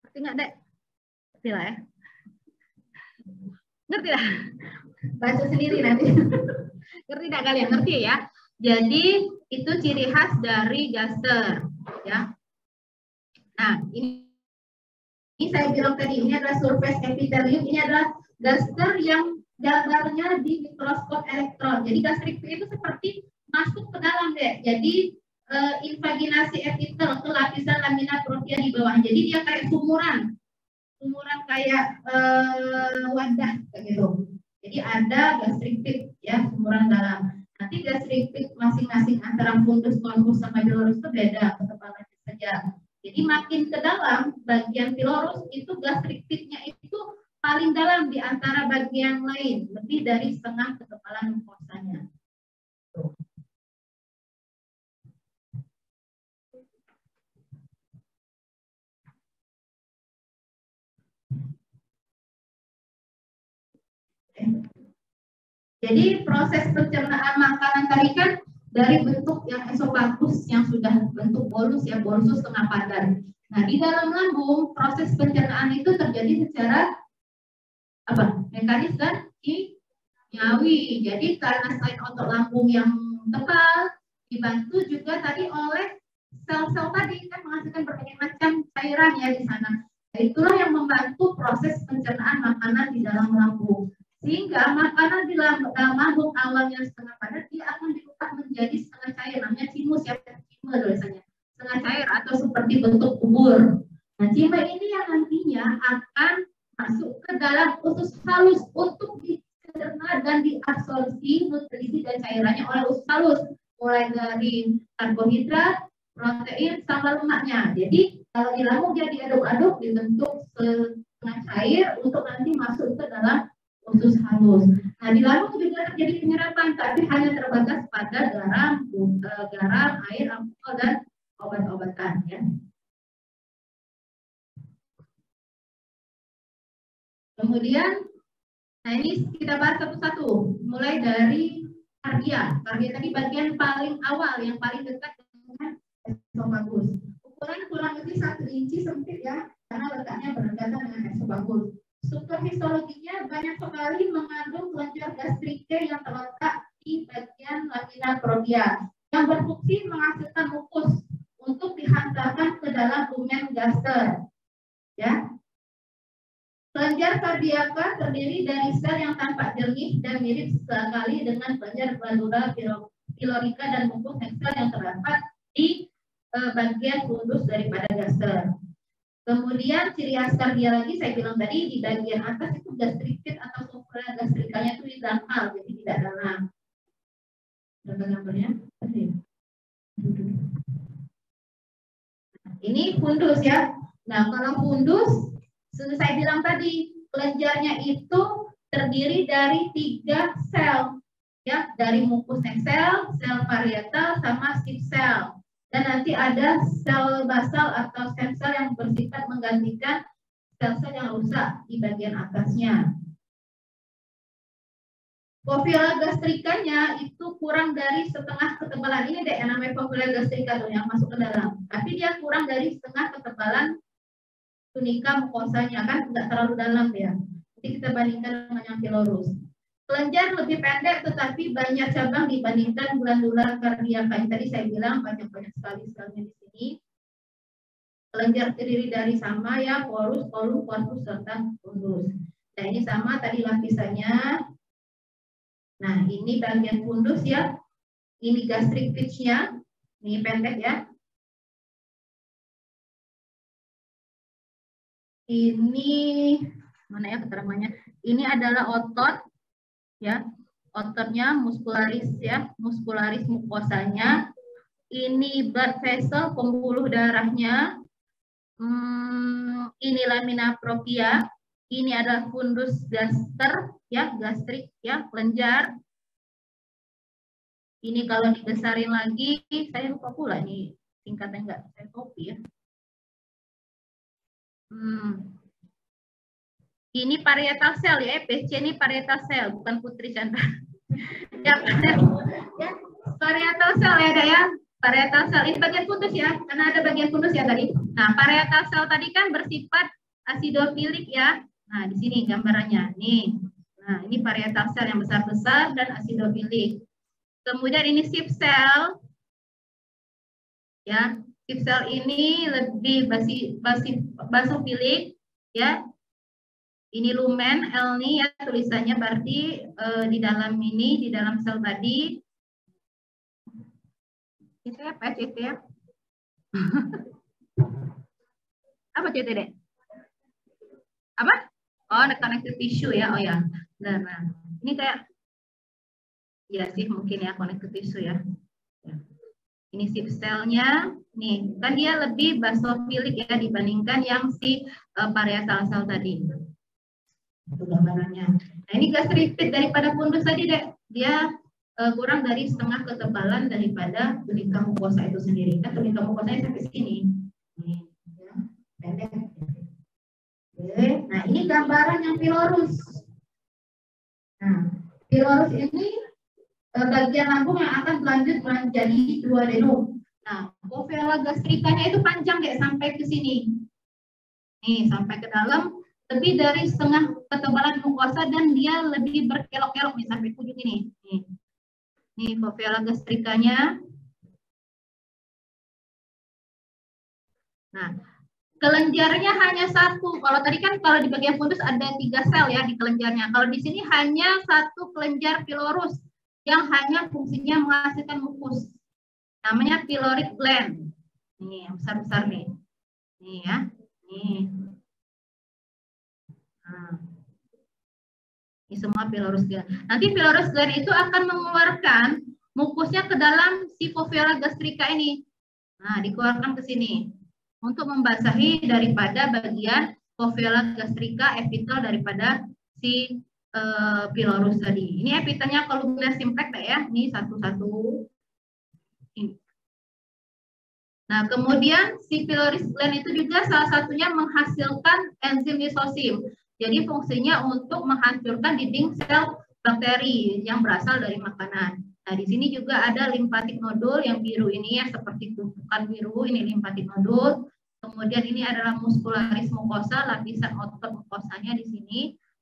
Ngerti nggak, Dek? Ngerti lah ya. Ngerti lah. Baca sendiri nanti. Ngerti nggak kalian? Ngerti ya? Jadi itu ciri khas dari gaster, ya. Nah, ini saya bilang tadi, ini adalah surface epithelium, ini adalah gaster yang gambarnya di mikroskop elektron. Jadi gastric itu seperti masuk ke dalam deh. Jadi invaginasi epitel ke lapisan lamina propria di bawah. Jadi dia kayak sumuran kayak wadah kayak gitu. Jadi ada gastric ya, sumuran dalam. Nanti gastric masing-masing antara fundus, conus sama pilorus itu beda ketebalannya saja. Jadi makin ke dalam bagian pilorus itu gastric nya itu paling dalam di antara bagian lain, lebih dari setengah ketebalan mukosanya. Jadi proses pencernaan makanan tadi kan dari bentuk yang esofagus yang sudah bentuk bolus ya, bolusus setengah padat. Nah, di dalam lambung proses pencernaan itu terjadi secara apa? Mekanis dan kimiawi. Jadi karena selain otot lambung yang tebal, dibantu juga tadi oleh sel-sel tadi kan menghasilkan berbagai macam cairan ya di sana. Nah, itulah yang membantu proses pencernaan makanan di dalam lambung. Sehingga makanan di dalam lambung awalnya setengah padat, dia akan diubah menjadi setengah cair, namanya cimus ya, cime tulisannya, setengah cair atau seperti bentuk bubur. Nah, cime ini yang nantinya akan masuk ke dalam usus halus untuk dicerna dan diabsorpsi nutrisi dan cairannya oleh usus halus, mulai dari karbohidrat, protein, sama lemaknya. Jadi kalau di lambung dia diaduk-aduk dibentuk setengah cair untuk nanti masuk ke dalam usus halus. Nah, di lambung juga terjadi penyerapan, tapi hanya terbatas pada garam, air, alkohol, dan obat-obatan. Ya. Kemudian, nah ini kita bahas satu-satu, mulai dari kardia. Kardia tadi bagian paling awal, yang paling dekat dengan esofagus. Ukuran kurang lebih 1 inci sempit ya, karena letaknya berdekatan dengan esofagus. Struktur histologinya banyak sekali mengandung kelenjar gastrike yang terletak di bagian lamina propria yang berfungsi menghasilkan mukus untuk dihantarkan ke dalam lumen gaster. Ya. Kelenjar kardiaka terdiri dari sel yang tampak jernih dan mirip sekali dengan kelenjar glandula pilorika dan mukus sel yang terdapat di bagian fundus daripada gaster. Kemudian ciri khas kardia lagi saya bilang tadi di bagian atas itu gastrikit atau sufra gastrikanya itu di dangkal, jadi tidak dalam. Ada gambarnya? Ini fundus ya. Nah, kalau fundus saya bilang tadi kelenjarnya itu terdiri dari 3 sel ya, dari mukus sel, sel parietal sama sip sel. Dan nanti ada sel basal atau stem cell yang bersifat menggantikan sel-sel yang rusak di bagian atasnya. Fovea gastrikanya itu kurang dari setengah ketebalan. Ini deh yang namanya fovea gastrika tuh yang masuk ke dalam. Tapi dia kurang dari setengah ketebalan tunika mukosanya, kan nggak terlalu dalam ya. Jadi kita bandingkan dengan yang pilorus. Kelenjar lebih pendek tetapi banyak cabang dibandingkan glandula kardiaka. Tadi saya bilang banyak-banyak sekali selnya di sini. Kelenjar terdiri dari sama ya, porus, kolum, corpus, serta fundus. Nah ini sama tadi lapisannya. Nah ini bagian fundus ya. Ini gastric pitch-nya. Ini pendek ya. Ini mana ya keterangannya? Ini adalah otot. Ya, ototnya muskularis ya, muskularis mukosanya. Ini blood vessel, pembuluh darahnya, Ini lamina propria, ini adalah fundus gaster, ya, gastrik, ya, kelenjar. Ini kalau dibesarin lagi, saya lupa pula ini singkatnya enggak, saya copy ya. Ini parietal cell ya, PC ini parietal cell, bukan Putri Chandra. Ya, ya, parietal cell ya, ada ya. Parietal cell ini bagian fundus ya, karena ada bagian fundus ya tadi. Nah, parietal cell tadi kan bersifat asidofilik ya. Nah, di sini gambarannya. Nih. Nah, ini parietal cell yang besar-besar dan asidofilik. Kemudian ini sheep cell. Ya, sheep cell ini lebih basofilik ya. Ini lumen, L nih ya tulisannya berarti di dalam ini, di dalam sel tadi. Itu apa CT ya? Apa CT deh? Apa? Oh, connective tissue ya. Oh ya. Nah, ini kayak ya sih mungkin ya connective tissue ya. Ini sheep cell-nya. Nih, kan dia lebih basofilik ya dibandingkan yang si parietal cell tadi. Itu gambarannya. Nah, ini gastripit daripada fundus tadi deh. Dia kurang dari setengah ketebalan daripada tunika mukosa itu sendiri. Kan tunika mukosanya sampai sini. Nih, ya, pendek. Oke. Nah, ini gambaran yang pilorus. Nah, pilorus ini bagian lambung yang akan berlanjut menjadi duodenum. Nah, ovela gastrikanya itu panjang deh sampai ke sini. Nih, sampai ke dalam. Lebih dari setengah ketebalan mukosa dan dia lebih berkelok-kelok nih sampai ujung ini. Nih fovea gastrikanya. Nah, kelenjarnya hanya satu. Kalau tadi kan kalau di bagian fundus ada 3 sel ya di kelenjarnya. Kalau di sini hanya satu kelenjar pilorus yang hanya fungsinya menghasilkan mukus. Namanya pyloric gland. Nih, yang besar-besar nih. Nih ya. Nih. Nah, ini semua pylorus gland. Nanti pylorus gland itu akan mengeluarkan mukusnya ke dalam si fovea gastrika ini. Nah, dikeluarkan ke sini untuk membasahi daripada bagian fovea gastrika epitel daripada si pylorus tadi. Ini epitelnya columnar simplex ya. Ini satu-satu. Nah, kemudian si pylorus gland itu juga salah satunya menghasilkan enzim lisosim. Jadi fungsinya untuk menghancurkan dinding sel bakteri yang berasal dari makanan. Nah, di sini juga ada limpatik nodul yang biru ini ya, seperti tumpukan biru, ini limpatik nodul. Kemudian ini adalah muscularis mucosa, lapisan otot mukosanya di sini.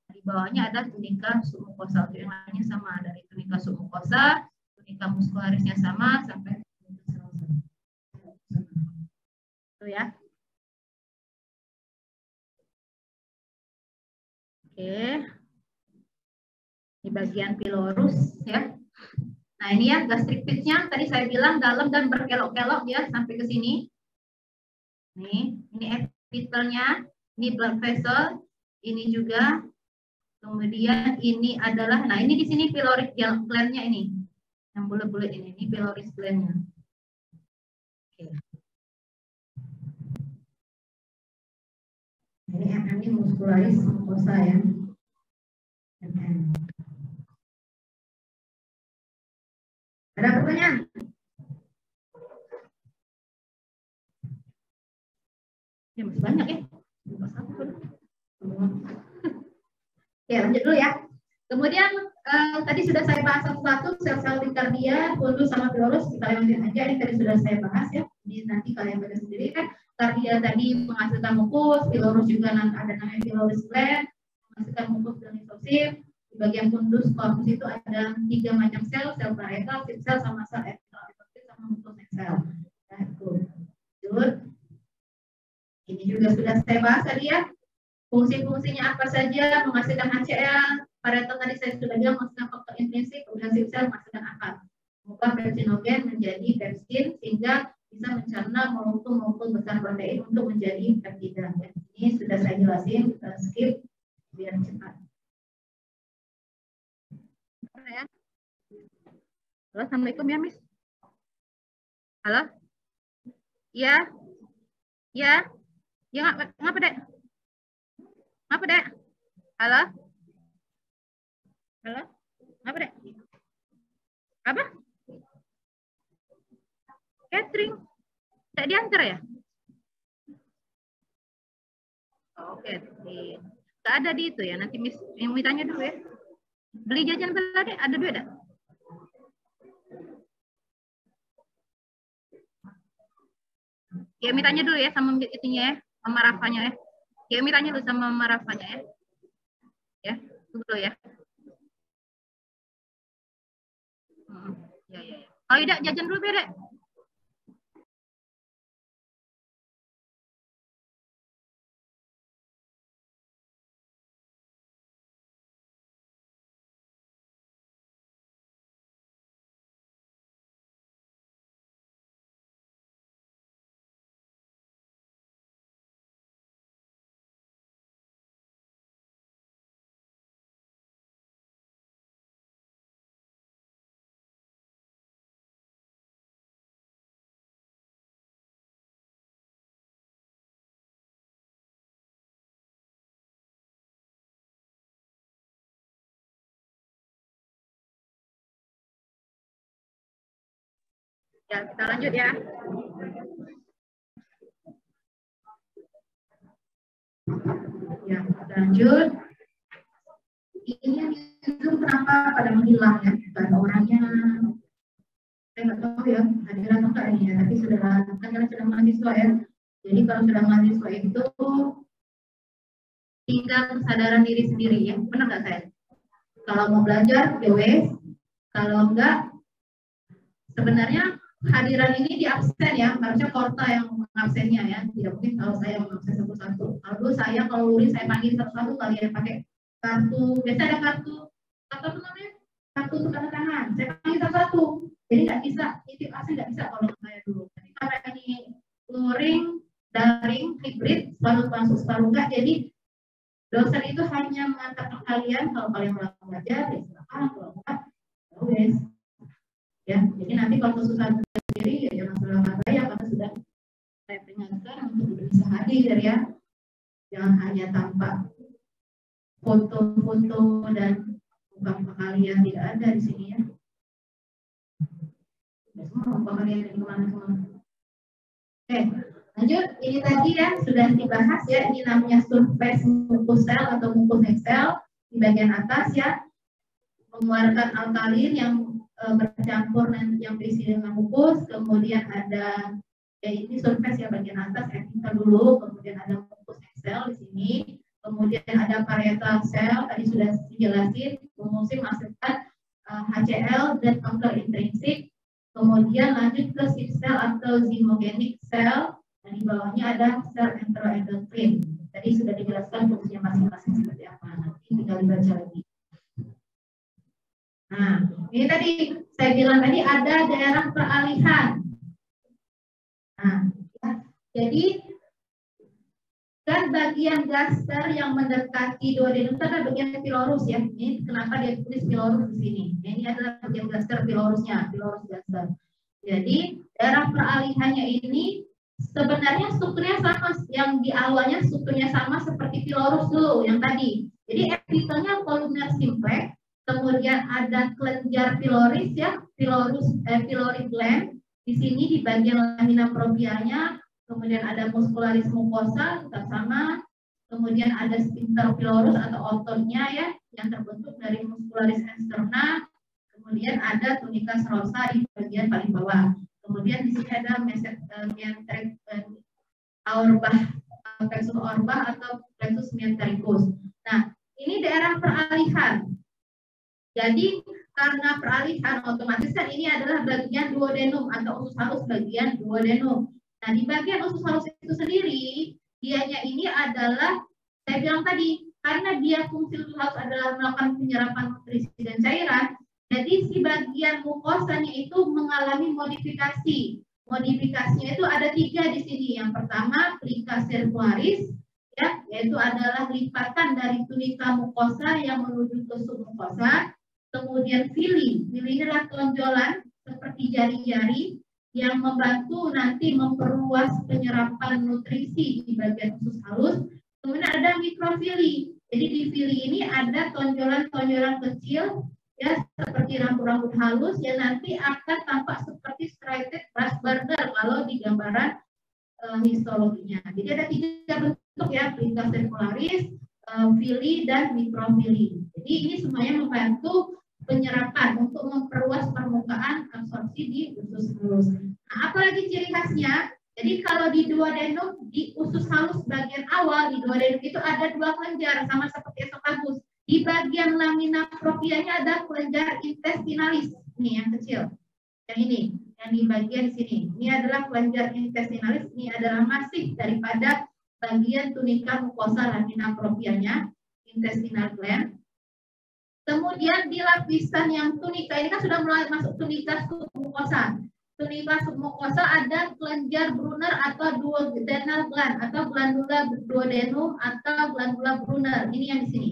Di bawahnya ada tunica submucosa, yang lainnya sama, dari tunica submucosa, tunica muscularisnya sama, sampai itu ya. Oke, di bagian pilorus ya. Nah ini ya gastric pitnya tadi saya bilang dalam dan berkelok-kelok ya sampai ke sini. Nih, ini epitelnya, ini blood vessel, ini juga. Kemudian ini adalah, nah ini di sini pyloric gland-nya ini, yang bulat-bulat ini pyloric gland-nya. Oke. Ini muscularis mucosa ya. Ada pertanyaan? Ya masih banyak ya. Ya lanjut dulu ya. Kemudian tadi sudah saya bahas satu-satu sel-sel di kardia, fundus sama pilorus. Kita lanjutin aja. Ini tadi sudah saya bahas ya. Jadi nanti kalian baca sendiri kan. Kardia tadi menghasilkan mukus, pilorus juga ada namanya pylorus gland, menghasilkan mukus dan lisosim. Di bagian fundus corpus itu ada 3 macam sel, sel parietal, sel sama sel epitel, sama mukus sel. Nah, itu. Ini juga sudah saya bahas tadi ya. Fungsi-fungsinya apa saja, menghasilkan HCl, parietal tadi saya sudah bilang menghasilkan faktor intrinsik, kemudian sel menghasilkan akar. Mengubah pepsinogen menjadi pepsin sehingga bisa mencerna molekul-molekul besar protein untuk menjadi peptida. Ini sudah saya jelasin, kita skip biar cepat. Ya. Halo, assalamualaikum ya, Miss. Halo? Ya, ya, Ya, ngapa, Dek? Ngapa, Dek? Halo? Halo? Ngapa, Dek? Apa? Catering. Tidak diantar ya? Oke, nggak ada di itu ya. Nanti yang mitanya dulu ya. Beli jajan tadi ada duit ada? Ya mitanya dulu ya sama itunya ya, sama Rafanya ya. Ya mitanya dulu sama Rafanya ya. Ya, tunggu dulu ya. Ya. Kalau tidak jajan dulu beda. Ya, kita lanjut ya. Ya, kita lanjut. Ini itu kenapa pada menghilang ya? Bukan orangnya, saya nggak tahu ya, hadir atau enggak ini ya. Tapi sudah kan karena sudah mahasiswa ya. Jadi kalau sudah mahasiswa itu tinggal kesadaran diri sendiri ya. Benar nggak saya? Kalau mau belajar, ya wes. Kalau enggak, sebenarnya hadiran ini di absen ya, harusnya Korta yang mengabsennya ya. Tidak mungkin kalau saya mengabsen satu-satu. Kalau saya kalau luring saya panggil satu-satu, kalian pakai kartu. Biasa ada kartu apa namanya? Kartu untuk tanda tangan. Saya panggil satu-satu. Jadi nggak bisa, titip absen nggak bisa kalau saya dulu. Jadi karena ini luring, daring, hybrid, selalu masuk selalu enggak. Jadi dosen itu hanya mengatakan kalian kalau kalian melakukan belajar, ya silakan. Kalau enggak, ya wes. Ya, jadi nanti kalau kesusahan sendiri ya jangan salahkan saya karena sudah saya peringatkan untuk bisa hadir ya. Jangan hanya tampak foto-foto dan muka kalian tidak ada di sini ya. Semua muka kalian dari kemana-kemana. Oke, lanjut. Ini tadi ya sudah dibahas ya. Ini namanya surface mucus cell atau mucus Excel di bagian atas ya. Mengeluarkan alkalin yang bercampur dan yang berisi dengan mukus, kemudian ada ya ini surface ya bagian atas epithel dulu, kemudian ada mucus Excel di sini, kemudian ada parietal cell tadi sudah dijelasin, mengusung menghasilkan HCl dan counter intrinsik, kemudian lanjut ke seed cell atau zymogenic cell, dan di bawahnya ada sel enteroendokrin. Tadi sudah dijelaskan fungsinya masing-masing seperti apa, nanti tinggal dibaca lagi. Nah, ini tadi saya bilang tadi ada daerah peralihan. Nah, ya, jadi kan bagian gaster yang mendekati duodenum itu adalah bagian pilorus ya. Ini kenapa dia tulis pilorus di sini? Ini adalah bagian gaster pilorusnya, pilorus gaster. Jadi daerah peralihannya ini sebenarnya strukturnya sama, yang di awalnya strukturnya sama seperti pilorus dulu yang tadi. Jadi epitelnya kolumner simplex. Kemudian ada kelenjar piloris ya, pylori gland. Di sini di bagian lamina propianya, kemudian ada muscularis mucosa tetap sama. Kemudian ada sphincter pilorus atau ototnya ya, yang terbentuk dari muscularis externa. Kemudian ada tunica serosa di bagian paling bawah. Kemudian di sini ada plexus orbah atau plexus mesentericus. Nah, ini daerah peralihan. Jadi karena peralihan otomatis kan ini adalah bagian duodenum atau usus halus bagian duodenum. Nah di bagian usus halus itu sendiri, dianya ini adalah, saya bilang tadi, karena dia fungsi usus halus adalah melakukan penyerapan nutrisi dan cairan, jadi si bagian mukosanya itu mengalami modifikasi. Modifikasinya itu ada 3 di sini. Yang pertama, plica circularis, ya, yaitu adalah lipatan dari tunica mucosa yang menuju ke submucosa. Kemudian fili ini adalah tonjolan seperti jari-jari yang membantu nanti memperluas penyerapan nutrisi di bagian usus halus. Kemudian ada mikrofili. Jadi di fili ini ada tonjolan-tonjolan kecil ya seperti rambut-rambut halus yang nanti akan tampak seperti striated brass burger kalau di gambaran histologinya. Jadi ada 3 bentuk ya, plica circularis, fili dan mikrofili. Jadi ini semuanya membantu penyerapan untuk memperluas permukaan absorpsi di usus halus. Nah, apalagi ciri khasnya? Jadi kalau di duodenum, di usus halus bagian awal di duodenum itu ada 2 kelenjar sama seperti esofagus. Di bagian lamina proprianya ada kelenjar intestinalis, ini yang kecil, yang ini, yang di bagian sini. Ini adalah kelenjar intestinalis, ini adalah masih daripada bagian tunika mukosa lamina proprianya, intestinal gland. Kemudian di lapisan yang tunika, ini kan sudah mulai masuk tunika submukosa. Tunika submukosa ada kelenjar Brunner atau duodenal gland atau glandula duodenum atau glandula Brunner. Ini yang di sini.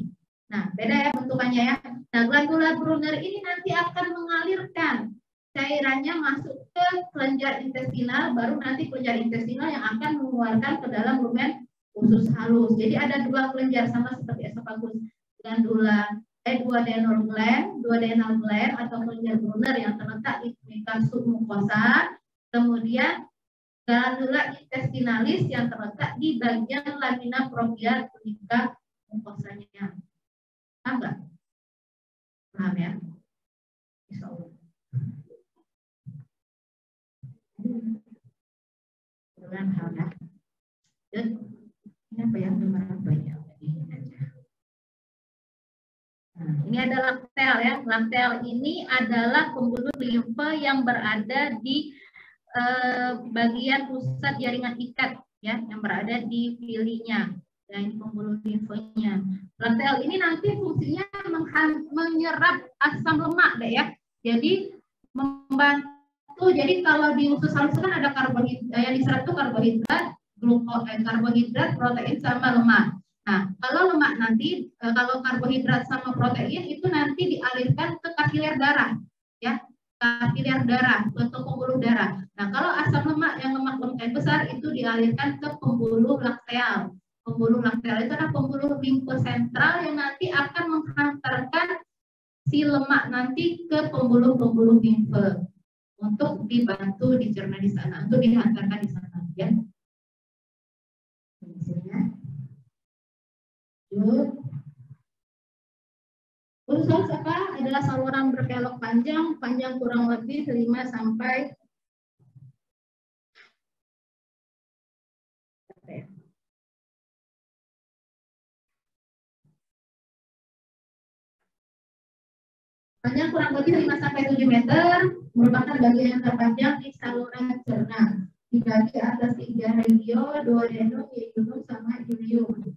Nah, beda ya bentukannya ya. Nah, glandula Brunner ini nanti akan mengalirkan cairannya masuk ke kelenjar intestinal, baru nanti kelenjar intestinal yang akan mengeluarkan ke dalam lumen usus halus. Jadi ada 2 kelenjar sama seperti esofagus, glandula duodenal gland atau kelenjar Brunner yang terletak di tunika submukosa, kemudian glandula intestinalis yang terletak di bagian lamina propria tunika mukosanya. Paham nggak? Paham ya? Insya Allah. Paham ya? Dan ini apa ya? Nomor apa ya? Ini adalah laktel ya. Laktel ini adalah pembuluh limfe yang berada di bagian pusat jaringan ikat ya, yang berada di filinya. Ya, ini pembuluh limfenya. Laktel ini nanti fungsinya menyerap asam lemak deh ya. Jadi membantu. Jadi kalau di usus halus kan ada karbohidrat, yang diserap itu karbohidrat, protein sama lemak. Nah, kalau lemak nanti, kalau karbohidrat sama protein itu nanti dialirkan ke kapiler darah, ya, kapiler darah atau pembuluh darah. Nah, kalau asam lemak yang lemak besar itu dialirkan ke pembuluh lakteal. Pembuluh lakteal itu adalah pembuluh limfe sentral yang nanti akan menghantarkan si lemak nanti ke pembuluh-pembuluh limfe untuk dibantu dicerna di sana, untuk dihantarkan di sana, ya. Usus halus apa? Adalah saluran berkelok panjang kurang lebih 5 sampai panjang kurang lebih 5 sampai 7 meter, merupakan bagian yang terpanjang di saluran cerna. Dibagi atas 3 regio, duodenum, ileum, sama ileum.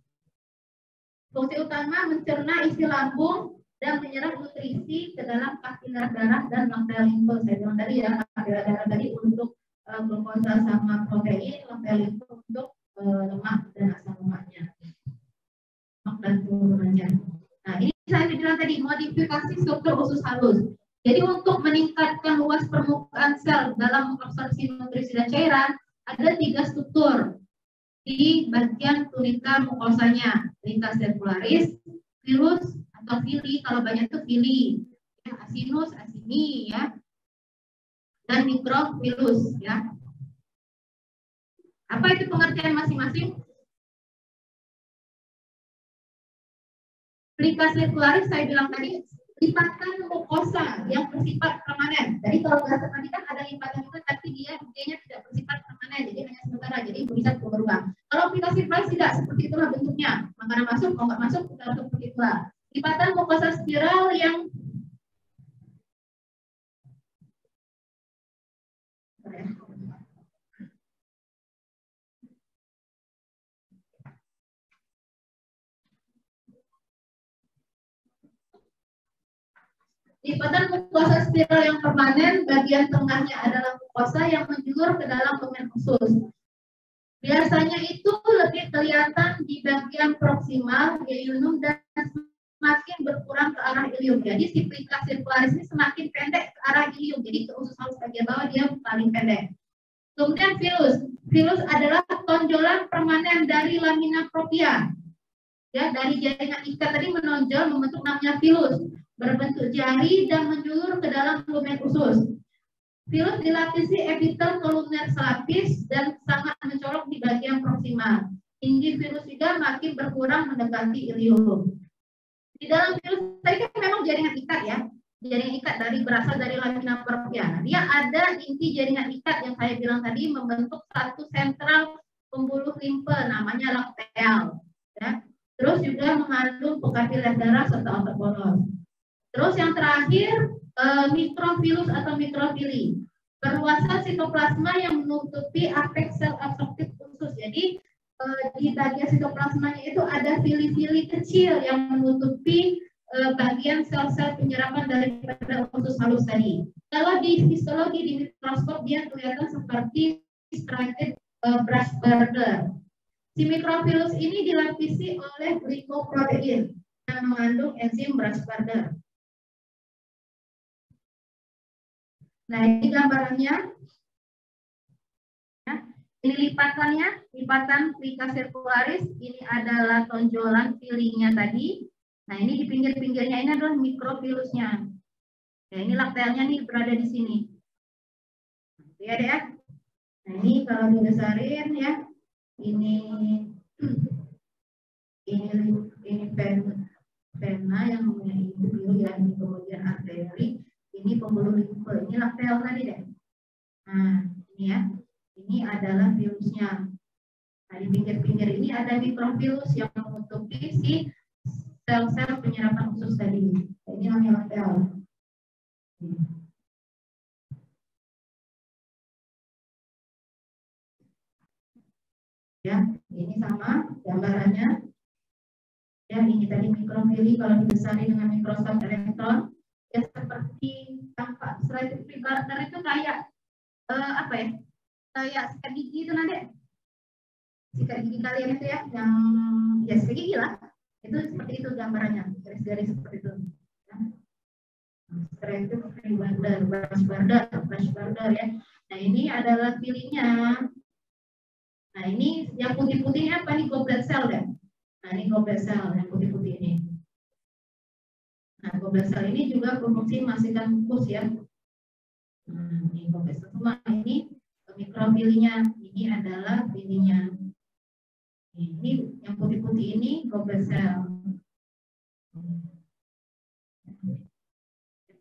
Fungsi utama mencerna isi lambung dan menyerap nutrisi ke dalam kapiler darah dan lakteal limfe. Saya bilang tadi ya, kapiler darah tadi untuk glukosa sama protein, lakteal limfe untuk lemak dan asam lemaknya, lemak dan turunannya. Nah, ini saya bilang tadi modifikasi struktur usus halus. Jadi untuk meningkatkan luas permukaan sel dalam absorpsi nutrisi dan cairan, ada 3 struktur di bagian tunika mukosanya, plica circularis, filus atau fili, kalau banyak itu fili, ya, asinus, asini, ya, dan mikrofilus, ya. Apa itu pengertian masing-masing? Plica circularis saya bilang tadi lipatan mukosa yang bersifat permanen. Jadi kalau bahasa tadi kan ada lipatan juga, tapi dia tidak bersifat permanen, jadi hanya sementara, jadi bisa berubah. Kalau plica circularis tidak seperti itulah bentuknya, makanan masuk, mau nggak masuk, kita seperti itulah. Lipatan mukosa spiral yang lipatan mukosa spiral yang permanen, bagian tengahnya adalah mukosa yang menjulur ke dalam lumen usus. Biasanya itu lebih kelihatan di bagian proksimal, ileum dan semakin berkurang ke arah ilium. Jadi si plica circularis ini semakin pendek ke arah ilium. Jadi ke usus halus bagian bawah dia paling pendek. Kemudian filus. Filus adalah tonjolan permanen dari lamina propria. Ya, dari jaringan ikat tadi menonjol membentuk namanya filus, berbentuk jari dan menjulur ke dalam lumen usus. Filus dilapisi epitel kolumner selapis dan sangat mencolok di bagian proksimal. Tinggi filus juga makin berkurang mendekati ilium. Di dalam filus tadi kan memang jaringan ikat ya. Jaringan ikat berasal dari lamina propria. Dia ada inti jaringan ikat yang saya bilang tadi membentuk satu sentral pembuluh limfe namanya lakteal. Ya. Terus juga mengandung pekapiler darah serta otot poros. Terus yang terakhir mikrofilus atau mikrofili. Perluasan sitoplasma yang menutupi apex sel absorptif usus. Jadi di bagian sitoplasmanya itu ada fili-fili kecil yang menutupi bagian sel-sel penyerapan daripada usus halus tadi. Kalau di histologi di mikroskop dia kelihatan seperti striated brush border. Si mikrofilus ini dilapisi oleh glikoprotein yang mengandung enzim brush border. Nah, ini gambarannya. Ya, ini lipatannya, lipatan plica circularis. Ini adalah tonjolan filinya tadi. Nah, ini di pinggir-pinggirnya ini adalah mikrofilusnya. Ya, ini laktealnya nih berada di sini. Lihat ya. Nah, ini kalau dibesarin ya, ini vena yang mempunyai biru ya, ini kemudian arteri. Ini pembuluh limfe, ini lakteal tadi deh. Nah, ini ya, ini adalah virusnya. Nah, di pinggir-pinggir ini ada mikrofilus yang menutupi si sel-sel penyerapan usus tadi. Nah, ini namanya lakteal. Ya, ini sama gambarannya. Ya, ini tadi mikrofili kalau dibesarin dengan mikroskop elektron. Ya seperti tampak striated barter itu kayak apa ya, kayak sikat gigi itu nanti sikat gigi kalian itu ya, yang ya sikat gigi lah, itu seperti itu gambarannya, garis-garis seperti itu ya. Striated barter, brush border ya. Nah, ini adalah filinya. Nah, ini yang putih-putihnya apa nih, goblet cell ya. Nah, ini goblet cell yang putih-putih ini. Nah, goblet cell ini juga berfungsi menghasilkan mukus ya. Ini goblet cell semua, ini mikrofilinya, ini adalah filinya. Ini yang putih-putih ini goblet cell.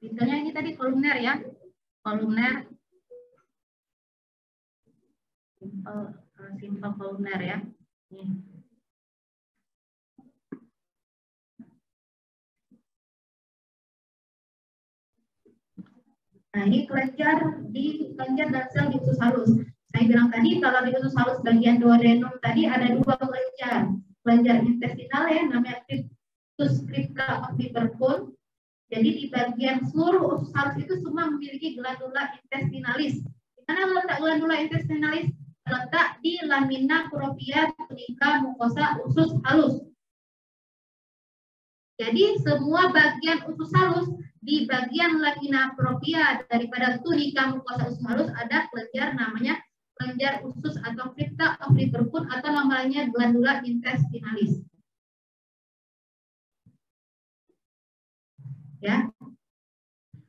Misalnya ini tadi kolumner ya, kolumner, simple kolumner ya. Ini. Nah, ini kelenjar dan sel di usus halus. Saya bilang tadi kalau di usus halus bagian duodenum tadi ada dua kelenjar. Kelenjar intestinal ya, namanya cryptus crypta of Liverpool. Jadi di bagian seluruh usus halus itu semua memiliki glandula intestinalis. Di mana letak glandula intestinalis? Letak di lamina propria tunica mucosa usus halus. Jadi semua bagian usus halus di bagian lamina propria daripada tunica mucosa usus halus ada kelenjar namanya kelenjar usus atau crypta of Liverpool atau namanya glandula intestinalis. Ya.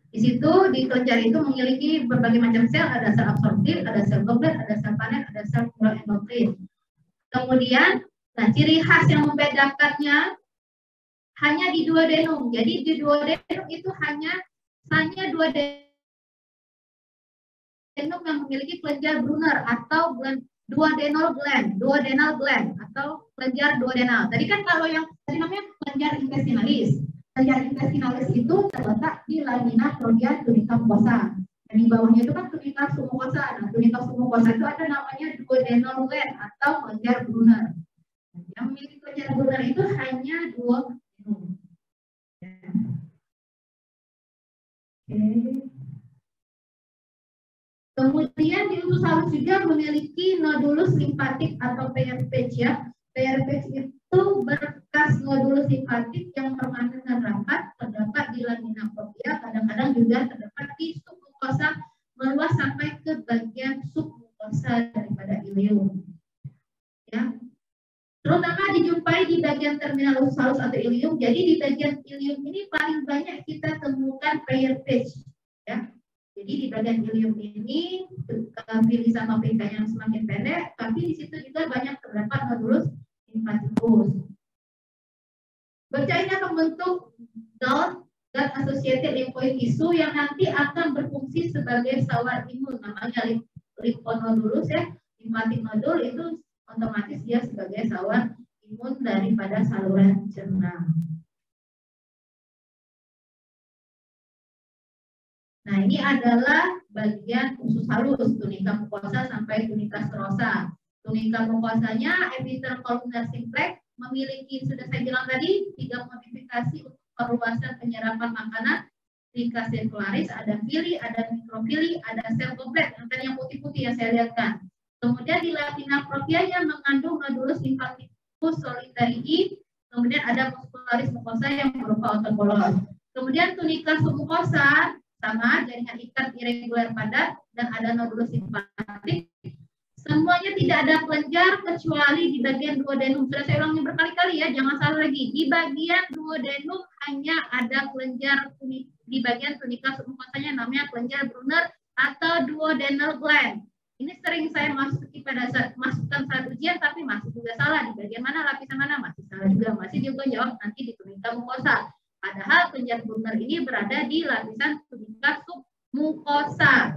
Di situ di kelenjar itu memiliki berbagai macam sel, ada sel absorptif, ada sel goblet, ada sel panen, ada sel endokrin. Kemudian, nah ciri khas yang membedakannya hanya di duodenum. Jadi di duodenum itu hanya duodenum yang memiliki kelenjar Brunner atau duodenal gland atau kelenjar duodenal. Tadi kan kalau yang tadi namanya kelenjar intestinalis. Kelenjar intestinalis itu terletak di lamina propria tunica mucosa. Dan di bawahnya itu kan tunica submucosa. Nah, tunica submucosa itu ada namanya duodenal gland atau kelenjar Brunner. Yang memiliki kelenjar Brunner itu hanya duodenum. Kemudian di usus halus juga memiliki nodulus limpatik atau Peyerpage ya. Peyerpage Satu, berkas nodulus simpatik yang permanen dan rapat terdapat di lamina propria, kadang-kadang juga terdapat di submukosa meluas sampai ke bagian submukosa daripada ileum. Ya. Terutama dijumpai di bagian terminal usus halus atau ileum. Jadi di bagian ileum ini paling banyak kita temukan prayer page. Ya. Jadi di bagian ileum ini pilih sama pinggang yang semakin pendek, tapi di situ juga banyak terdapat nodulus simpaticus. Bercairnya membentuk duct dan associated lymphoid tissue yang nanti akan berfungsi sebagai sawar imun, namanya lymphonodulus ya, lymphatic nodul itu otomatis dia sebagai sawar imun daripada saluran cerna. Nah, ini adalah bagian usus halus, tunika mukosa sampai tunika serosa. Tunika mukosanya epitel kolumnar simplex memiliki, sudah saya bilang tadi, 3 modifikasi untuk perluasan penyerapan makanan. Tunika sirkularis, ada fili, ada mikrofili, ada sel kompleks, yang tadi yang putih-putih yang saya lihatkan. Kemudian di lamina proprianya mengandung nodulus simpaticus solitarii, kemudian ada muscularis mucosa yang berupa otot polos. Kemudian tunika submukosa sama jaringan ikat irregular padat dan ada nodulus simpatik. Semuanya tidak ada kelenjar kecuali di bagian duodenum. Sudah saya ulangi berkali-kali ya, jangan salah lagi. Di bagian duodenum hanya ada kelenjar di bagian tunika submukosanya namanya kelenjar Brunner atau duodenal gland. Ini sering saya masukkan saat ujian, tapi masih juga salah. Di bagian mana, lapisan mana, masih salah juga. Masih juga jawab nanti di tunika mukosa. Padahal kelenjar Brunner ini berada di lapisan tunika submukosa.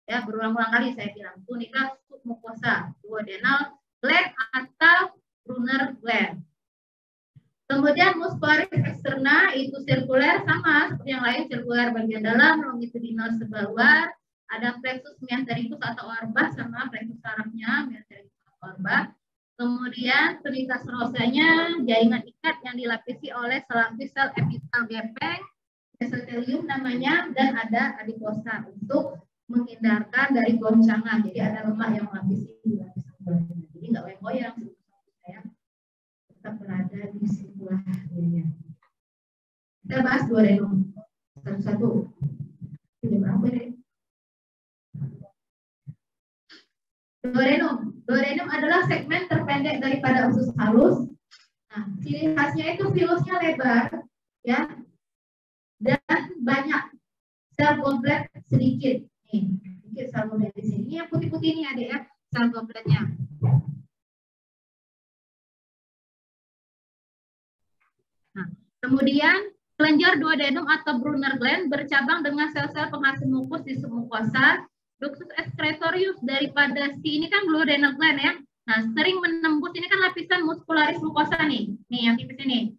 Ya, berulang-ulang kali saya bilang tunika submukosa, duodenal gland atau Brunner gland. Kemudian muscularis externa itu sirkuler sama seperti yang lain, sirkuler bagian dalam, longitudinal sebelah luar. Ada plexus mesentericus atau orbah sama plexus sarafnya mesentericus atau orbah. Kemudian tunika serosanya jaringan ikat yang dilapisi oleh selapis sel epitel gepeng, mesotelium namanya, dan ada adiposa untuk menghindarkan dari goncangan. Jadi ada lemak yang melapisi di lapisan bawahnya. Jadi nggak goyang ya, tetap berada di sebelah dirinya. Kita bahas duodenum satu-satu. Ini berapa deh? Duodenum adalah segmen terpendek daripada usus halus. Nah, ciri khasnya itu filusnya lebar, ya, dan banyak sel kompleks sedikit. Nih, sedikit sel kompleks di sini. Ini yang putih-putih ini ada ya, sel kompleksnya. Nah, kemudian kelenjar duodenum atau Brunner gland bercabang dengan sel-sel penghasil mukus di submukosa. Ductus excretorius daripada si ini kan duodenal gland ya. Nah, sering menembus, ini kan lapisan muscularis mucosa nih. Nih yang tipis ini.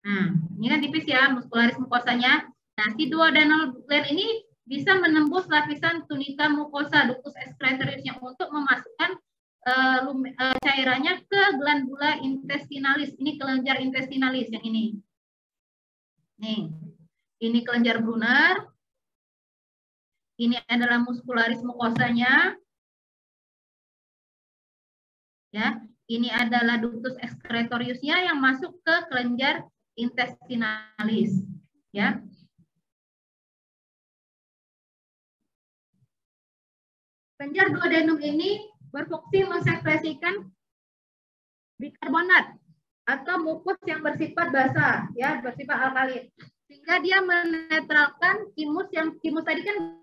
Nah, ini kan tipis ya muscularis mucosanya. Nah, si duodenal gland ini bisa menembus lapisan tunika mucosa ductus excretoriusnya untuk memasukkan cairannya ke glandula intestinalis. Ini kelenjar intestinalis yang ini. Nih, ini kelenjar Brunner. Ini adalah muscularis mucosanya. Ya, ini adalah ductus excretoriusnya yang masuk ke kelenjar intestinalis. Ya. Kelenjar duodenum ini berfungsi mensekresikan bikarbonat atau mukus yang bersifat basa, ya, bersifat alkalin. Sehingga dia menetralkan timus tadi kan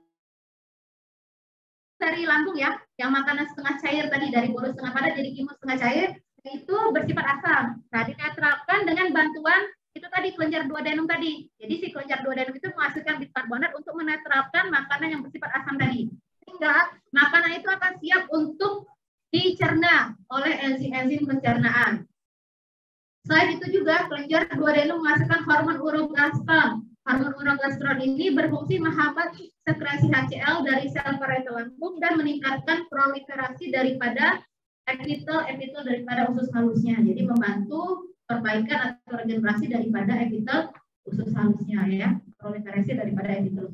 dari lambung ya, yang makanan setengah cair tadi dari bolus setengah padat jadi timus setengah cair, itu bersifat asam. Nah, dinetralkan dengan bantuan itu tadi kelenjar duodenum tadi. Jadi si kelenjar duodenum itu menghasilkan bikarbonat untuk menetralkan makanan yang bersifat asam tadi. Sehingga makanan itu akan siap untuk dicerna oleh enzim-enzim pencernaan. Selain itu juga kelenjar duodenum menghasilkan hormon urogastron. Hormon urogastron ini berfungsi menghambat sekresi HCl dari sel parietal lambung dan meningkatkan proliferasi daripada epitel daripada usus halusnya. Jadi membantu perbaikan atau regenerasi daripada epitel usus halusnya ya, proliferasi daripada epitel.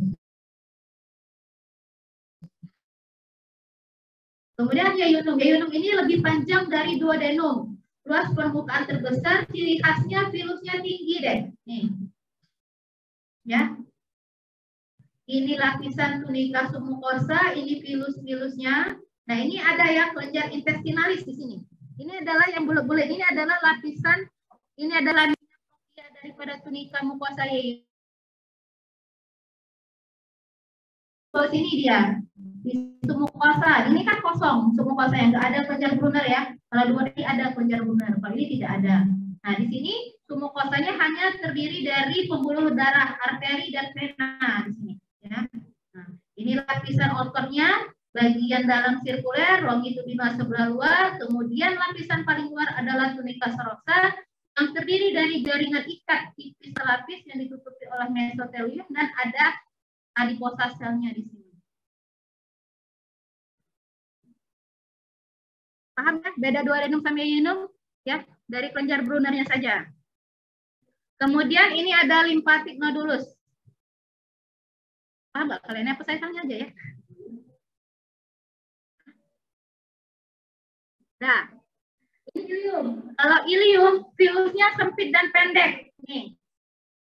Kemudian yayunum ini lebih panjang dari duodenum. luas permukaan terbesar, ciri khasnya virusnya tinggi deh. Nih. Ya. Ini lapisan tunika submukosa, ini virus-virusnya. Nah, ini ada ya kelenjar intestinalis di sini. Ini adalah yang bulat-bulat, ini adalah lapisan, ini adalah daripada tunika mukosa yaitu. Ke sini dia di submukosa. Ini kan kosong submukosa yang nggak ada kelenjar Brunner ya. Kalau dua ini ada kelenjar Brunner, kalau ini tidak ada. Nah di sini submukosanya hanya terdiri dari pembuluh darah, arteri dan vena di sini. Ya. Nah, ini lapisan outernya, bagian dalam sirkuler, longitudinal sebelah luar. Kemudian lapisan paling luar adalah tunika serosa yang terdiri dari jaringan ikat tipis selapis yang ditutupi oleh mesotelium dan ada adiposa selnya di sini. Paham ya? Beda duodenum sama ileum ya, dari kelenjar Brunnernya saja. Kemudian ini ada lymphatic nodulus. Paham nggak kalian? Apa saya tanya aja ya? Nah, ilium. Kalau ilium, virusnya sempit dan pendek. Nih.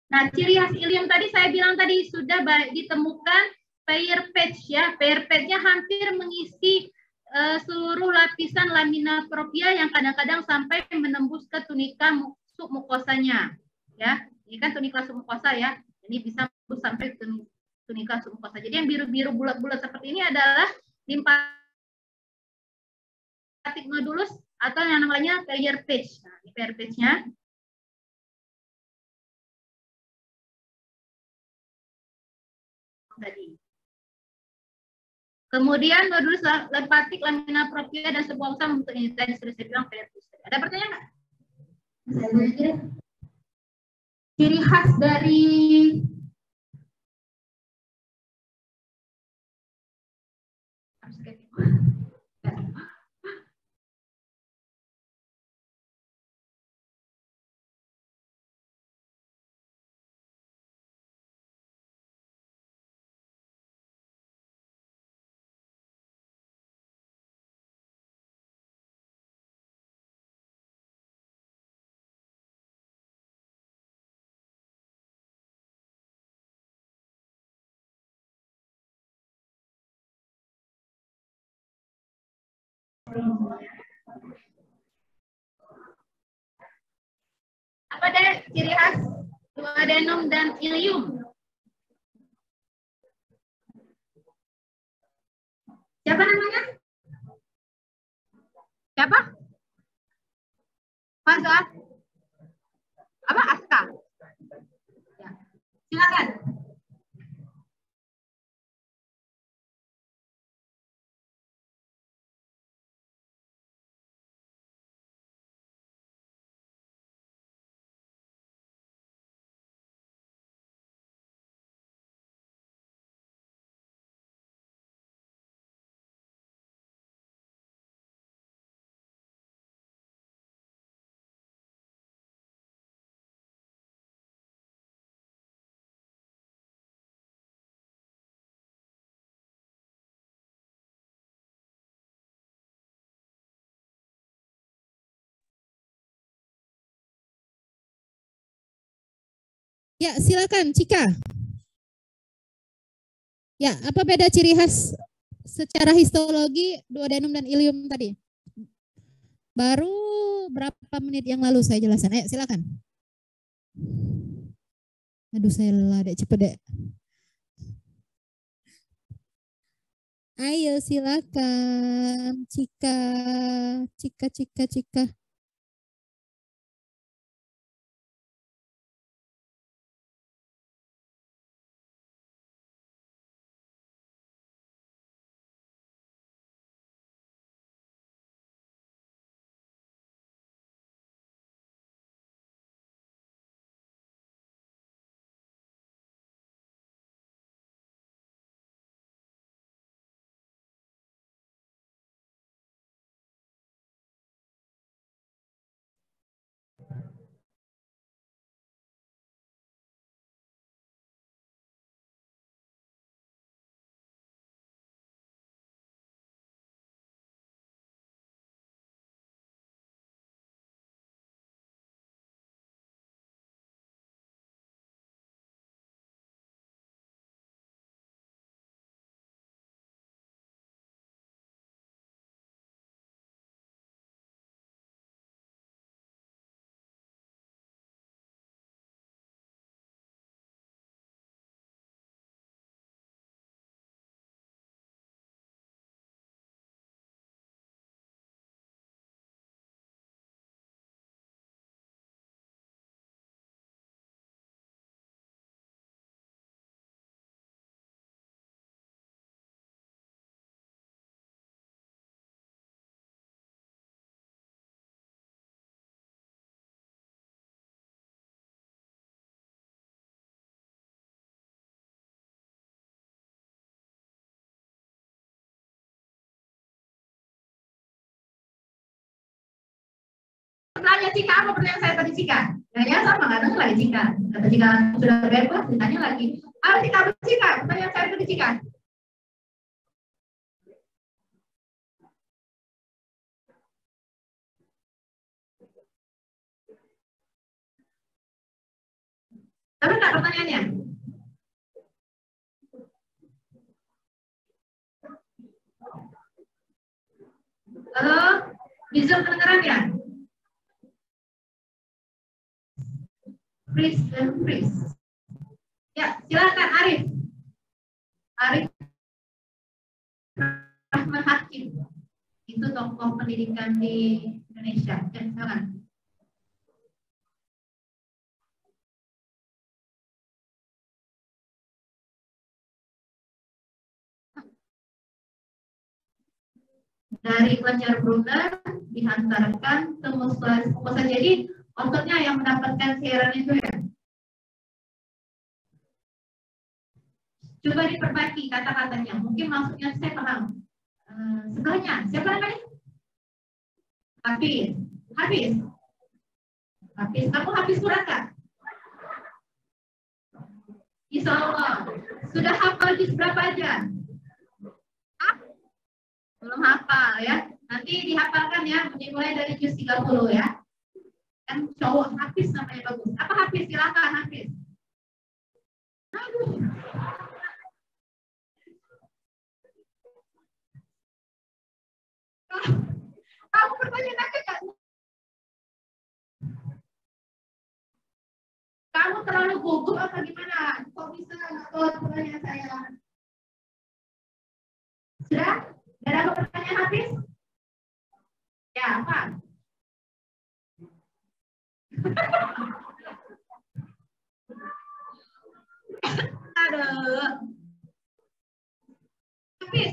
Nah, ciri khas ilium tadi saya bilang tadi sudah ditemukan pair patch ya. Pair patch-nya hampir mengisi seluruh lapisan lamina propria yang kadang-kadang sampai menembus ke tunika submukosanya. Ya, ini kan tunika submukosa ya. Ini bisa sampai ke tunika submukosa. Jadi yang biru-biru bulat-bulat seperti ini adalah lymphatic nodulus atau yang namanya pair patch. Nah, ini pair patch-nya. Tadi. Kemudian nodulus lymphatic lamina propria dan sebuah usaha untuk ini tadi sudah saya bilang pair patch. Ada pertanyaan nggak? Ciri khas dari apa deh ciri khas duodenum dan ileum? Siapa namanya? Siapa? Faza? Apa? Aska? Ya. Silakan. Ya, silakan Cika. Ya, apa beda ciri khas secara histologi duodenum dan ileum tadi? Baru berapa menit yang lalu saya jelaskan. Ayo, silakan. Aduh, saya lelah deh, cepet deh. Ayo, silakan. Cika, Cika, Cika, Cika. pertanyaan Cika apa pertanyaan saya tadi Cika? Ya sama nggak dengar lagi Cika. Kata Cika sudah bebas, ditanya lagi. Apa Cika? Pertanyaan saya tadi Cika. Tapi nggak pertanyaannya? Halo, di Zoom kedengeran ya? Please. Ya, silakan Arif. Arif Rahman Hakim. Itu tokoh pendidikan di Indonesia. Silakan. Dari pelajar Brunner dihantarkan ke Muskosa. Jadi outputnya yang mendapatkan siaran itu ya. Coba diperbaiki kata-katanya. Mungkin maksudnya saya paham. Sebelahnya, siapa namanya? Hafiz. Kamu habis Quran nggak? Insya Allah. Sudah hafal juz berapa aja? Belum hafal ya. Nanti dihafalkan ya, dimulai dari juz 30 ya. Kan cowok Hafiz namanya bagus. Apa Hafiz? Silakan Hafiz. Aduh. Kamu pertanyaan aja kan? Kamu terlalu gugup apa gimana? Kok bisa nggak tahu pertanyaan saya? Sudah? Ada apa pertanyaan Hafiz? Ya, apa? Aduh. Hafiz.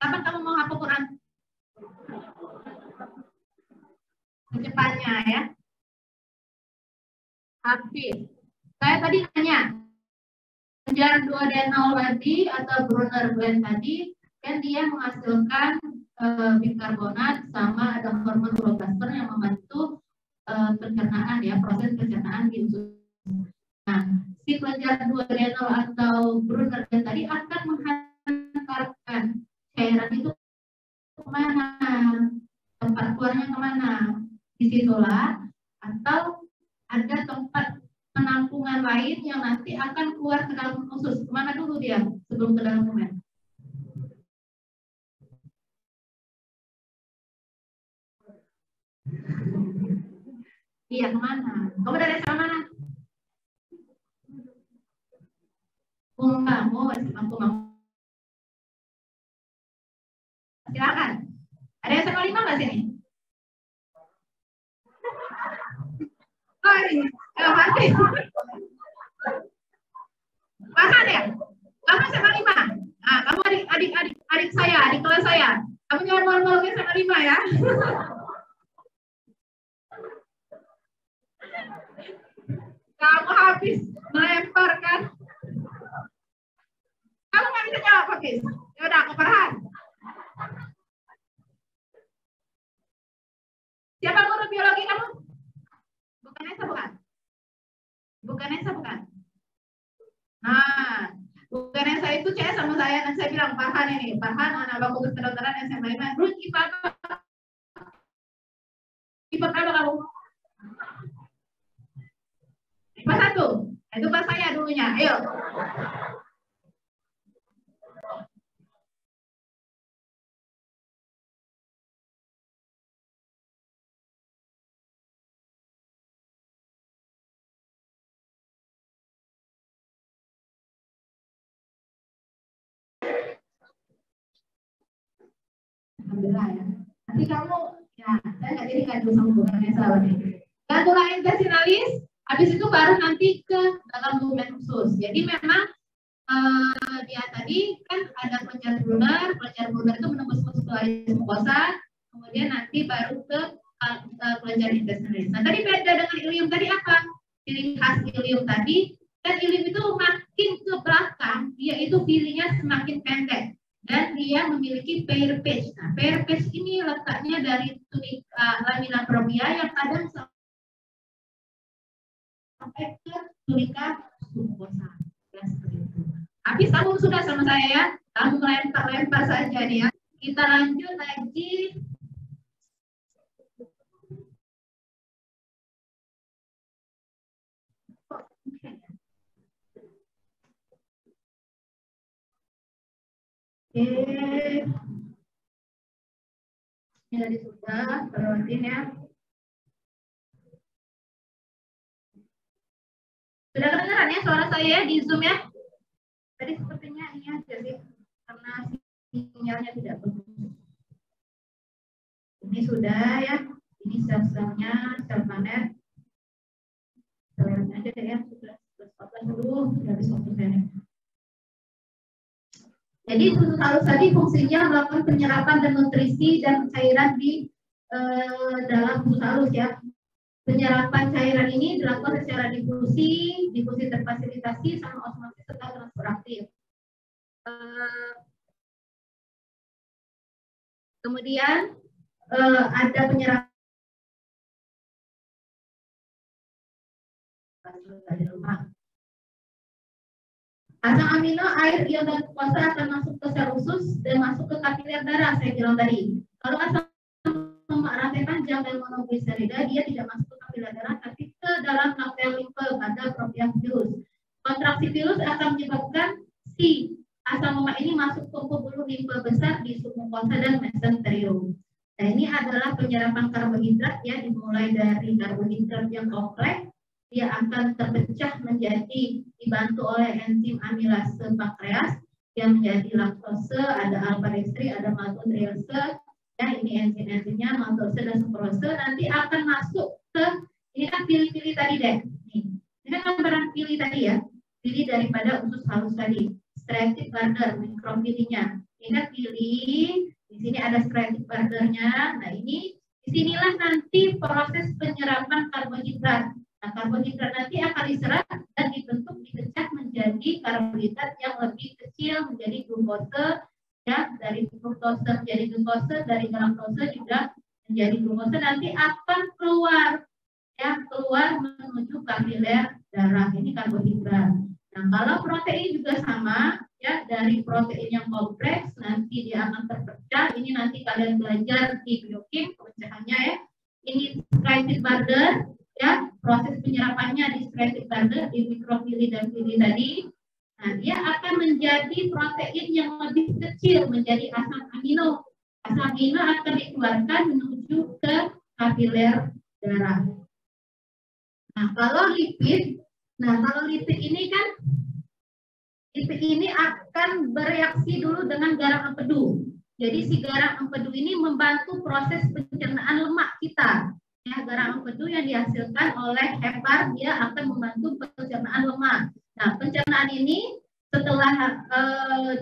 Kapan kamu mau hafal Quran? Secepatnya ya. Hafiz. Saya tadi tanya, Pelajar 2 dan 0 tadi atau Brunner blend tadi, kan dia menghasilkan bikarbonat sama ada hormon uroplaster yang membantu pencernaan ya, proses pencernaan di usus. Nah, si pelajar 2 dan 0 atau Brunner blend tadi akan menghantarkan cairan itu kemana? Tempat keluarnya kemana? Disitulah atau ada tempat penampungan lain yang nanti akan keluar ke dalam usus. Kemana dulu dia sebelum ke dalam rumen? Iya, kemana? Kamu dari SMA mana? Kamu SMA Kumang. Silakan. Ada SMA 5 nggak sini? Oh ini, Fatih. Bahan ya? Kamu SMA 5? Nah, kamu adik saya, adik kelas saya. Kamu jangan malu-malu SMA 5 ya. Kamu habis melempar kan? Kamu nggak bisa jawab, Hafiz. Ya udah, aku Farhan. Siapa guru biologi kamu? Bukan Esa, bukan? Bukan Esa, bukan? Nah, bukan Esa itu CS sama saya, dan saya bilang, Farhan ini. Farhan, anak bagus kedokteran SMA 5. Terus IPA apa? IPA apa kamu? IPA 1. Itu pas saya dulunya. Ayo. Alhamdulillah ya. Nanti kamu, ya saya nggak jadi ngadu sama bukannya salah nih. Glandula intestinalis, habis itu baru nanti ke dalam lumen usus. Jadi memang dia tadi kan ada kelenjar Brunner itu menembus muscularis mucosa, kemudian nanti baru ke kelenjar intestinalis. Nah tadi beda dengan ilium tadi apa? Ciri khas ilium tadi, kan ilium itu makin semakin ke belakang, dia itu filinya semakin pendek dan dia memiliki pair page. Nah, pair page ini letaknya dari tunika lamina propria yang kadang sampai ke tunika submukosa. Ya, seperti itu. Habis kamu sudah sama saya ya, kamu lempar-lempar saja nih ya. Kita lanjut lagi. Oke. Ini tadi sudah, perhatiin ya. Sudah kedengaran ya suara saya di Zoom ya? Tadi sepertinya ini aja sih, karena sinyalnya tidak bagus. Ini sudah ya, ini sel-selnya, sel planet. Selnya aja deh ya, sudah 14 dulu, sudah habis waktu saya. Jadi khusus halus tadi fungsinya melakukan penyerapan dan nutrisi dan cairan di dalam khusus halus ya. Penyerapan cairan ini dilakukan secara difusi terfasilitasi sama osmosis serta transfer aktif. Kemudian ada penyerapan dari lemak. Asam amino, air, ion, dan glukosa akan masuk ke sel usus dan masuk ke kapiler darah, saya bilang tadi. Kalau asam lemak rantai panjang dan monogliserida, dia tidak masuk ke kapiler darah, tapi ke dalam laktel limfe pada propia virus. Kontraksi virus akan menyebabkan si asam lemak ini masuk ke pembuluh limfe besar di submukosa dan mesenterium. Nah, ini adalah penyerapan karbohidrat ya, dimulai dari karbohidrat yang kompleks. Dia akan terpecah menjadi dibantu oleh enzim amilase pankreas yang menjadi laktose, ada alpha dextri, ada maltodextrose, ya ini enzim-enzimnya maltose dan sukrose nanti akan masuk ke ini kan pilih-pilih tadi deh. Nih. Ini kan gambaran pilih tadi ya, pilih daripada usus halus tadi, striatic border mikrofilinya. Ini kan pilih, di sini ada striatic bordernya. Nah ini disinilah nanti proses penyerapan karbohidrat. Nah, karbohidrat nanti akan diserap dan dibentuk dipecah menjadi karbohidrat yang lebih kecil menjadi glukose ya, dari fruktose menjadi glukose, dari galaktose juga menjadi glukose, nanti akan keluar ya, keluar menuju kapiler darah. Ini karbohidrat. Nah, kalau protein juga sama ya, dari protein yang kompleks nanti dia akan terpecah. Ini nanti kalian belajar di biokim pemecahannya ya. Ini striatic border ya, proses penyerapannya di striatic border di mikrofili dan fili tadi. Nah, dia akan menjadi protein yang lebih kecil menjadi asam amino. Asam amino akan dikeluarkan menuju ke kapiler darah. Nah, kalau lipid ini kan lipid ini akan bereaksi dulu dengan garam empedu. Jadi si garam empedu ini membantu proses pencernaan lemak kita. Ya, garam empedu yang dihasilkan oleh hepar dia akan membantu pencernaan lemak. Nah, pencernaan ini setelah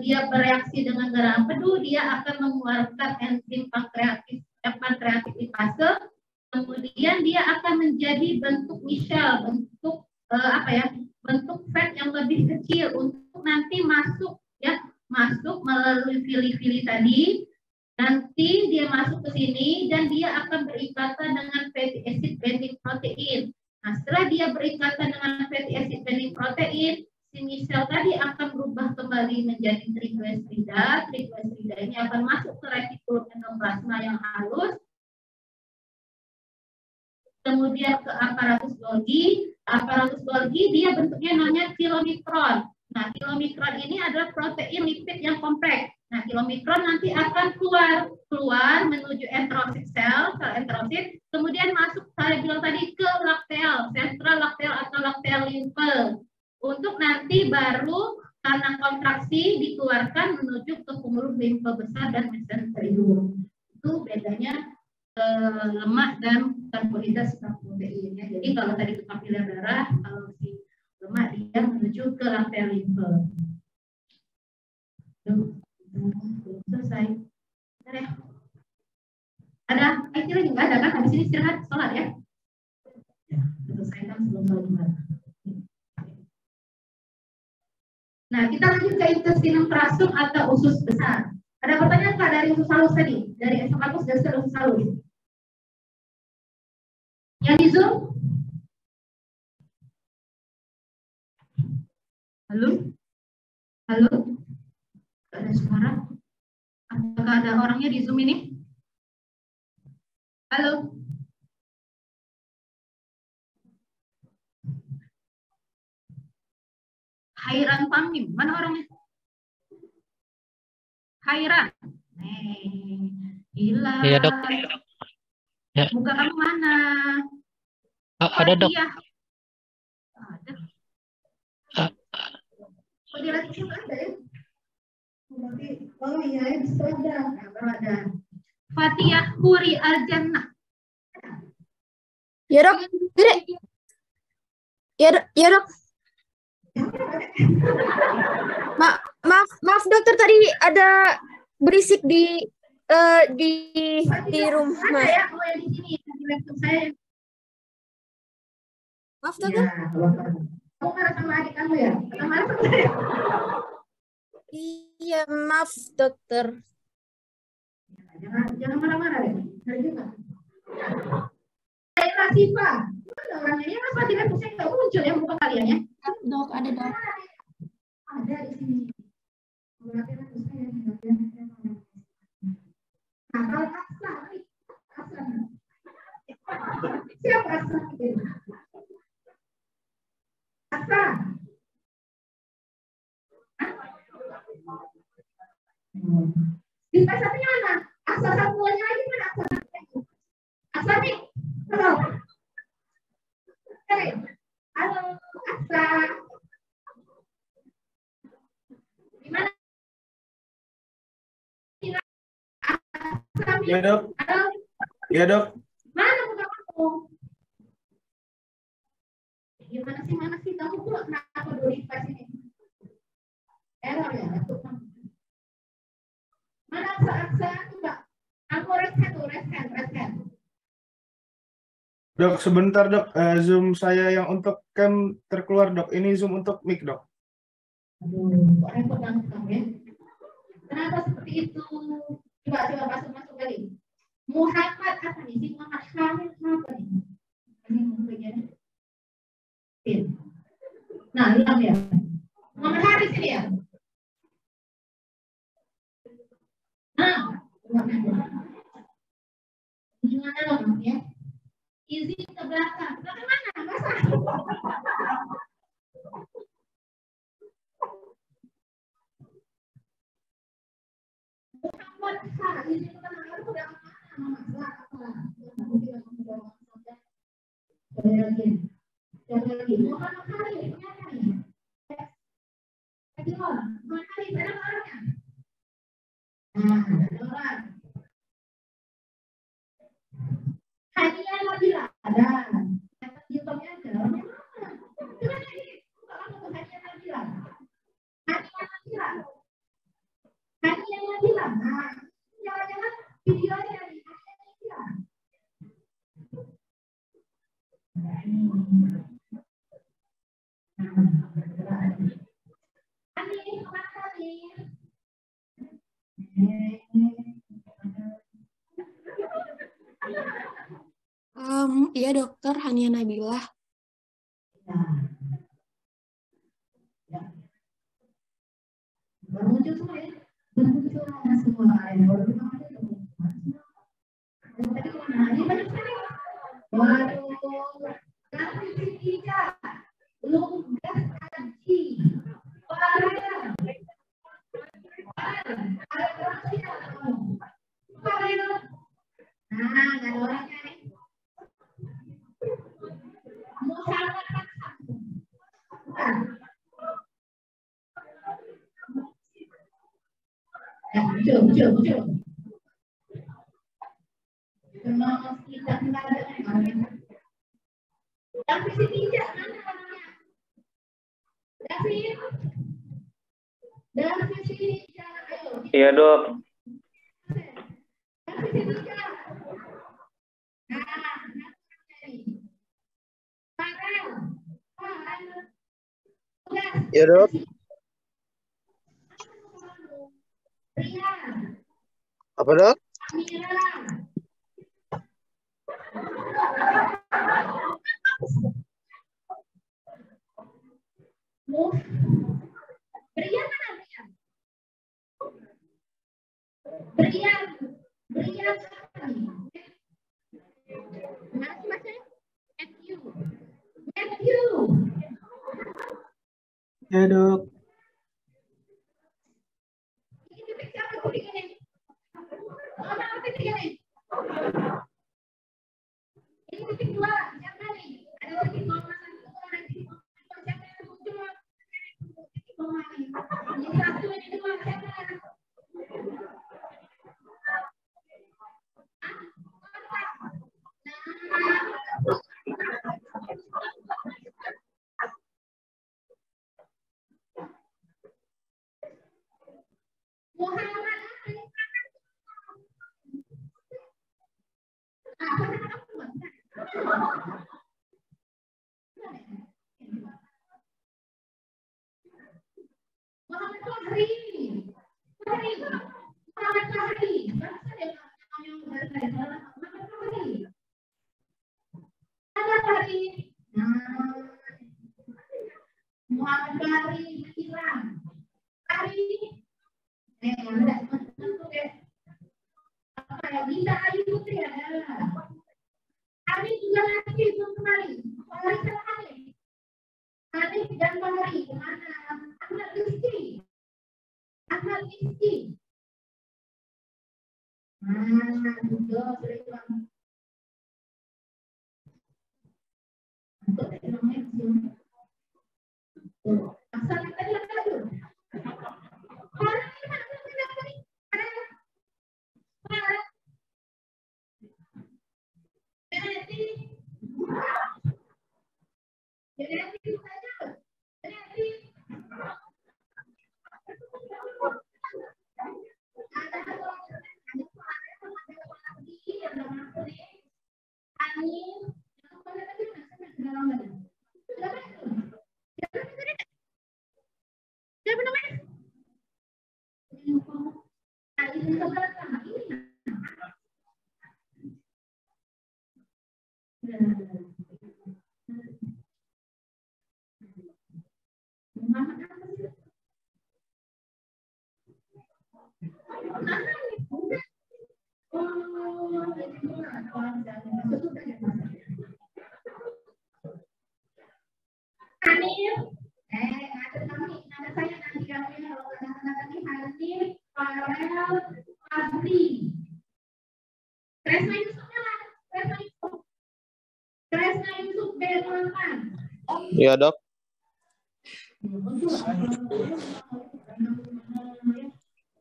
dia bereaksi dengan garam empedu, dia akan mengeluarkan enzim pankreatik lipase. Kemudian dia akan menjadi bentuk misel, bentuk bentuk fat yang lebih kecil untuk nanti masuk melalui fili-fili tadi. Nanti dia masuk ke sini dan dia akan berikatan dengan fatty acid binding protein. Nah, setelah dia berikatan dengan fatty acid binding protein, si misel tadi akan berubah kembali menjadi triglycerida. Triglycerida ini akan masuk ke retikulum endoplasma yang halus. Kemudian ke aparatus Golgi. Aparatus Golgi dia bentuknya namanya kilomikron. Nah, kilomikron ini adalah protein lipid yang kompleks. Nah, kilomikron nanti akan keluar menuju enterosit sel enterosit, kemudian masuk saya bilang tadi ke laktel, sentral laktel atau laktel limfe. Untuk nanti baru karena kontraksi dikeluarkan menuju ke pembuluh limfe besar dan mesenterium. Itu bedanya lemak dan karbohidrat serta protein ya. Jadi kalau tadi ke kapiler darah, kalau si lemak dia menuju ke laktel limfe. Selesai. Ada IT lagi nggak ada kan? Habis ini istirahat sholat ya. Ya, selesaikan sebelum sholat Jumat. Nah, kita lanjut ke intestinum prasum atau usus besar. Ada pertanyaan Kak dari usus halus tadi? Dari esofagus dan usus halus. Yang di Zoom? Halo? Halo? Gak ada suara? Apakah ada orangnya di Zoom ini? Halo? Hairan Pamim, mana orangnya? Hairan. Hilang. Iya dok. Ya. Muka kamu mana? Ada dok. Fathiyah. Ada. Oh, di atas itu ada ya? Oh iya, itu ada. Ada. Fathiyah Huri Al-Jannah. Ya dok, ya dok. Maaf dokter, tadi ada berisik di rumah. Ada ya, oh yang di sini, di laptop saya. Maaf dokter. Ya, kamu marah sama adik kamu ya? Kamu marah sama saya? Iya, maaf dokter. Jangan marah-marah deh. Saya juga. Saya Rasifa. Mana orangnya? Ya, Mas di laptop saya nggak muncul ya muka kalian ya? Dok, ada dok. Ada di sini. Berarti laptop saya nah, kalau Aksa, siapa Aksa? Aksa? Di satunya mana? Aksa satunya lagi mana Aksa? Aksa nih? Halo? Halo, Aksa? Di mana? Ya dok. Halo? Ya dok. Mana muka kamu? Gimana sih, mana sih? Kamu kok kenapa dulu di pas ini? Error ya? Mana Aksa? Coba. Kamu reskan. Dok, sebentar dok. Zoom saya yang untuk cam terkeluar dok. Ini Zoom untuk mic dok. Aduh, kok repot banget kamu ya? Kenapa seperti itu? Coba masuk kali. Muhammad apa nih? Si Muhammad Hamid apa nih? Ini bagiannya. Nah, hilang ya. Muhammad Haris ini ya. Nah, gimana dong ya? Izin ke belakang. Belakang mana? Masa? Muhammad Haris itu kan harus udah Coba lagi. Muhammad Haris mana nih? Muhammad Haris ada orangnya? Nah, ada orang. Hadiah Nabila ada. YouTube-nya ada. Orangnya mana? Coba lagi. Kalau mau Hadiah Nabila. Hadiah Nabila. Nah, jangan-jangan videonya nih. Hadiah Nabila. Iya dokter, Hania Nabila. Baru muncul semua ya? Baru muncul semua. Tadi kemana? Ini banyak sekali. Waduh. Nanti tiga. Belum gas haji. Ada orang siapa kamu? Nah, nggak ada orangnya nih. Muhammad bukan. Ya, muncul. Memang tidak ada orangnya. David tidak mana orangnya? David tidak. Ayo. Iya dok. David tidak. Ya dok. Apa dok? Brian mana Brian? Brian Matthew. Ya dok. Ini titik siapa tuh ini? Oh, mana titik ini? Ini titik 2, siapa nih? Ada titik 0,1, ada titik 0,2, siapa yang muncul? Titik 0 nih. Ini 1, ini 2, siapa? Iya dok.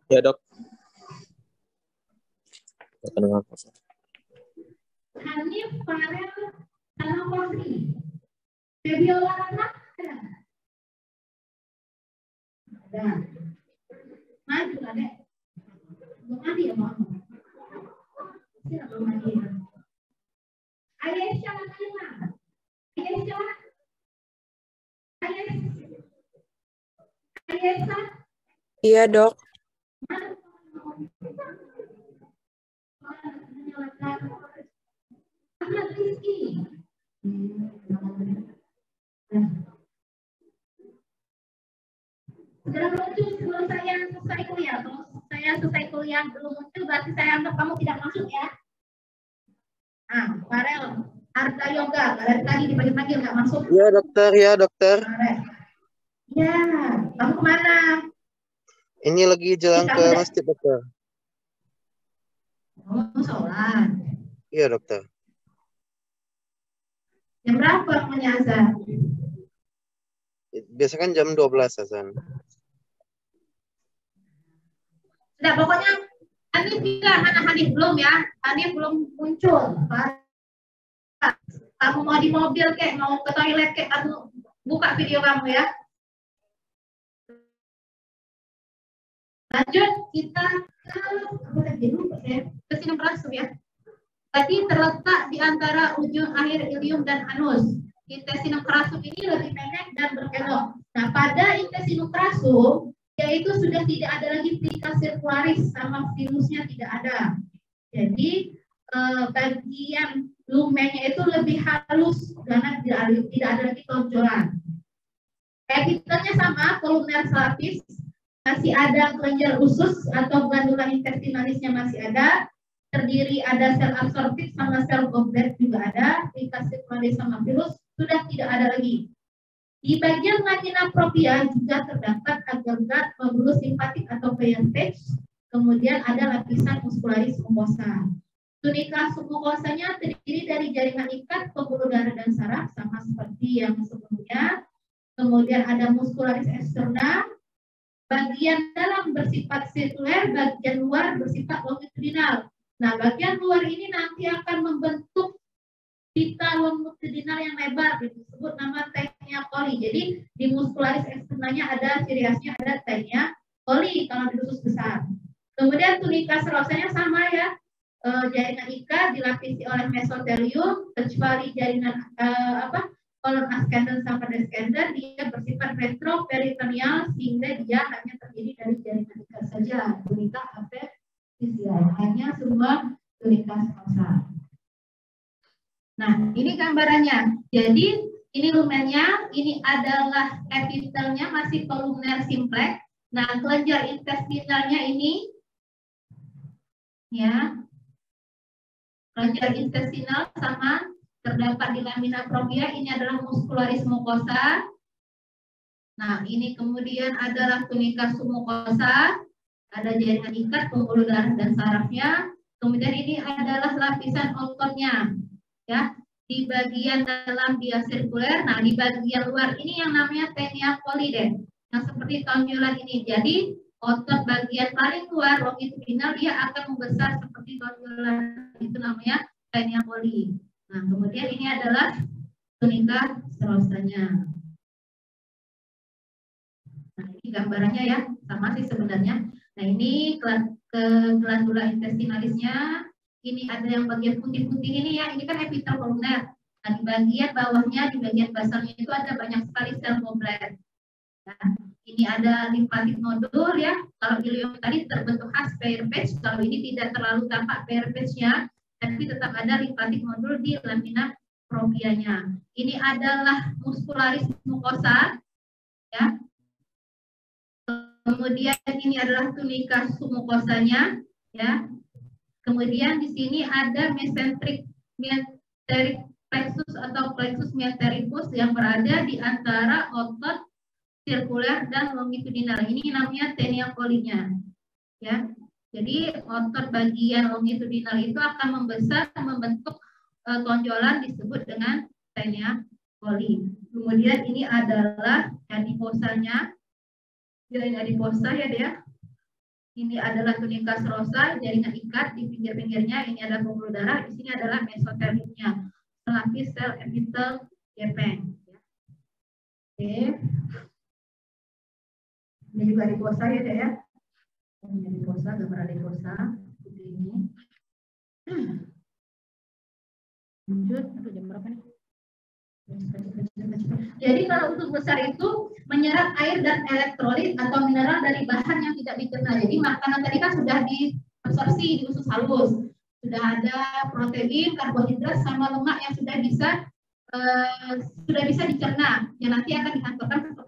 Ya dok. Hanif, Farel, sama Fahri. Baby olahraga ada? Ada. Maju lah dek. Belum mandi ya mau? Siapa belum mandi ya? Aisyah mana? Aisyah. Aisyah. Iya dok. Ahmad Rizky. Segera muncul sebelum saya selesai kuliah. Kalau saya selesai kuliah belum muncul, berarti saya anggap kamu tidak masuk ya. Ah, Farel, Arta Yoga, dari tadi dipanggil-panggil nggak masuk. Iya dokter, ya dokter. Ya, kamu kemana? Ini lagi jalan ke masjid dokter. Oh, sholat. Iya dokter. Jam berapa namanya azan? Biasa kan jam 12 azan. Sudah, pokoknya Hanif bilang, mana Hanif belum ya? Hanif belum muncul. Kamu mau di mobil kek, mau ke toilet kek, kamu buka video kamu ya. Lanjut, kita ke sinum rasum ya. Tadi terletak di antara ujung akhir ilium dan anus. Intesinum rasum ini lebih pendek dan berkelok. Nah, pada intesinum rasum yaitu sudah tidak ada lagi plica circularis sama virusnya tidak ada. Jadi bagian lumennya itu lebih halus karena tidak ada lagi tonjolan. Epitelnya sama, kolumner selapis, masih ada kelenjar usus atau glandula intestinalisnya masih ada, terdiri ada sel absorptif sama sel goblet juga ada, plica circularis sama virus sudah tidak ada lagi. Di bagian lamina propria juga terdapat agregat lobulus simpatik atau Peyerpage, kemudian ada lapisan muscularis mucosa. Tunika submukosanya terdiri dari jaringan ikat, pembuluh darah dan saraf sama seperti yang sebelumnya. Kemudian ada muscularis externa, bagian dalam bersifat sirkuler, bagian luar bersifat longitudinal. Nah, bagian luar ini nanti akan membentuk pita longitudinal yang lebar, disebut nama taenia coli. Jadi di muscularis externanya ada ciri khasnya, ada taenia coli kalau di usus besar. Kemudian tunika serosanya sama ya. Jaringan ikat dilapisi oleh mesotelium, kecuali jaringan kolon ascendens sama descendens dia bersifat retroperitoneal sehingga dia hanya terdiri dari jaringan ikat saja, tunika apefisial, hanya semua tunika serosa. Nah, ini gambarannya. Jadi ini lumennya, ini adalah epitelnya masih kolumner simplex. Nah, kelenjar intestinalnya ini ya. Kelenjar intestinal sama terdapat di lamina propria, ini adalah muscularis mucosa. Nah, ini kemudian adalah tunika submucosa, ada jaringan ikat, pembuluh darah dan sarafnya. Kemudian ini adalah lapisan ototnya, ya. Di bagian dalam dia sirkuler, nah di bagian luar ini yang namanya taenia coli deh, yang seperti tonjolan ini. Jadi otot bagian paling luar longitudinal dia akan membesar seperti tonjolan, itu namanya taenia coli. Nah, kemudian ini adalah tunika serosanya. Nah, ini gambarannya ya, sama sih sebenarnya. Nah, ini glandula intestinalisnya. Ini ada yang bagian putih-putih ini ya, ini kan epitel kolumner. Nah, di bagian bawahnya, di bagian basalnya itu ada banyak sekali sel goblet. Ya. Ini ada limfatik nodul ya. Kalau ileum tadi terbentuk khas Peyerpage, kalau ini tidak terlalu tampak Peyerpage-nya, tapi tetap ada limfatik nodul di lamina proprianya. Ini adalah muscularis mucosa, ya. Kemudian ini adalah tunika submucosanya, ya. Kemudian di sini ada mesenteric plexus atau plexus mesentericus yang berada di antara otot sirkuler dan longitudinal. Ini namanya taenia colinya, ya. Jadi otot bagian longitudinal itu akan membesar membentuk tonjolan disebut dengan taenia coli. Kemudian ini adalah adiposanya, jaringan adiposa ya dia. Ini adalah tunika serosa, jaringan ikat di pinggir-pinggirnya. Ini ada pembuluh darah. Di sini adalah mesoteliumnya, selapis sel epitel gepeng. Oke. Ini juga adiposa ya deh ya. Ini adiposa, gambar adiposa seperti ini. Lanjut, aduh jam berapa nih? Jadi kalau usus besar itu menyerap air dan elektrolit atau mineral dari bahan yang tidak dicerna. Jadi makanan tadi kan sudah diabsorpsi di usus halus, sudah ada protein, karbohidrat sama lemak yang sudah bisa dicerna. Yang nanti akan dihantarkan ke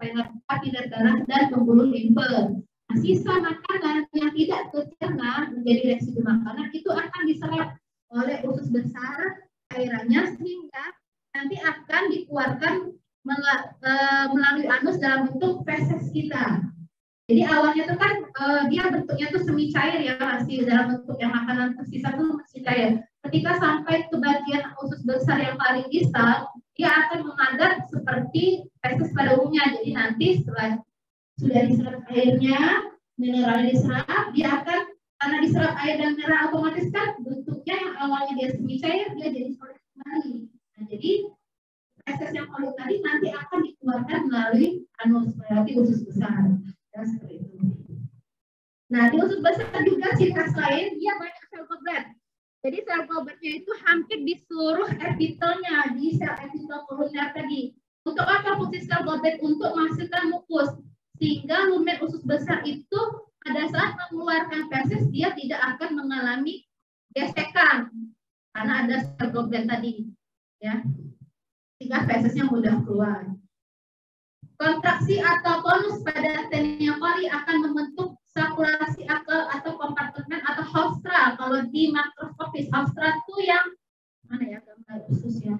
papiller darah dan pembuluh limfe. Nah, sisa makanan yang tidak tercerna menjadi residu makanan itu akan diserap oleh usus besar cairannya sehingga nanti akan dikeluarkan melalui anus dalam bentuk feses kita. Jadi awalnya itu kan dia bentuknya itu semi cair ya, masih dalam bentuk yang makanan tersisa itu masih cair. Ketika sampai ke bagian usus besar yang paling distal, dia akan memadat seperti feses pada umumnya. Jadi nanti setelah sudah diserap airnya, mineralnya diserap, dia akan karena diserap air dan mineral otomatis kan bentuknya yang awalnya dia semi cair dia jadi solid kembali. Nah, jadi feses yang solid tadi nanti akan dikeluarkan melalui anus melewati usus besar. Ya, seperti itu. Nah, di usus besar juga ciri khas lain dia banyak sel goblet. Jadi sel gobletnya itu hampir di seluruh epitelnya, di sel epitel kolumner tadi. Untuk apa fungsi sel goblet? Untuk menghasilkan mukus. sehingga lumen usus besar itu pada saat mengeluarkan feses dia tidak akan mengalami gesekan karena ada sel goblet tadi, ya, sehingga fesesnya mudah keluar. Kontraksi atau tonus pada tenia coli akan membentuk sakulasi atau kompartemen atau haustra. Kalau di makroskopis, haustra itu yang mana ya gambar usus ya?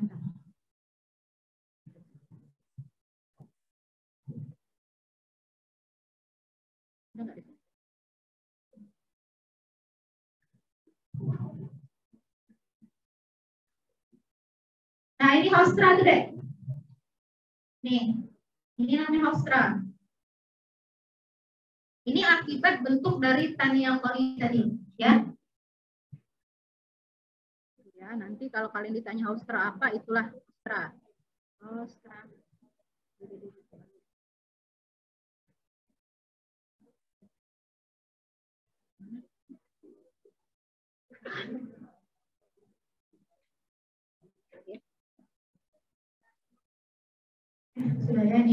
Nah ini haustra tuh deh. Nih, ini namanya haustra. Ini akibat bentuk dari tania coli tadi, ya. Ya, nanti kalau kalian ditanya haustra apa, itulah haustra. Haustra. Sudah ya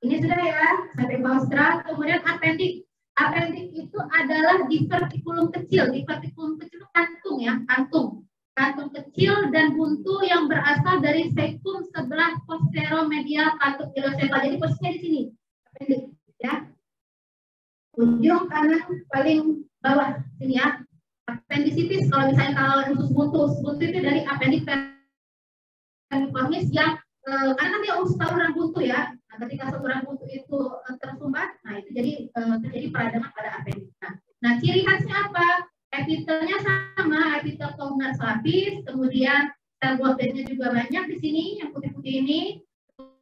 ini sudah ya sampai haustra. Kemudian appendix. Appendix itu adalah divertikulum kecil. Divertikulum kecil itu kantung ya, kantung kecil dan buntu yang berasal dari cecum sebelah posteromedial kantung ileocephal. Jadi posisinya di sini appendix ya, ujung kanan paling bawah sini ya. Appendicitis kalau misalnya kalau usus buntu itu dari appendix vermiformis yang karena dia saluran buntu ya. Nah, ketika saluran buntu itu tersumbat, nah itu jadi terjadi peradangan pada appendix. Nah, ciri khasnya apa? Epitelnya sama, epitel columnar lapis, kemudian sel gobletnya juga banyak di sini yang putih-putih ini.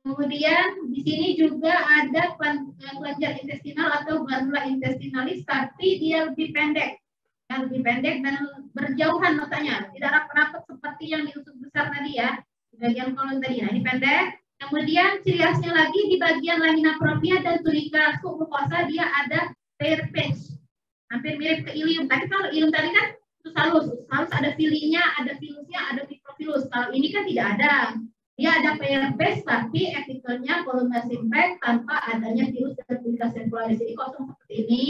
Kemudian di sini juga ada kelenjar intestinal atau glandula intestinalis, tapi dia lebih pendek. Yang lebih pendek dan berjauhan notanya, tidak rapat-rapat seperti yang di usus besar tadi ya. Bagian kolon tadi, nah ini pendek. Kemudian ciri khasnya lagi di bagian lamina propria dan tunica submucosa dia ada pair patch, hampir mirip ke ilium. Tapi kalau ilium tadi kan itu halus ada filinya, ada filusnya, ada microfilus. Kalau ini kan tidak ada, dia ada pair patch tapi epitelnya columnar simplex tanpa adanya filus dan tunica circularis. Jadi kosong seperti ini.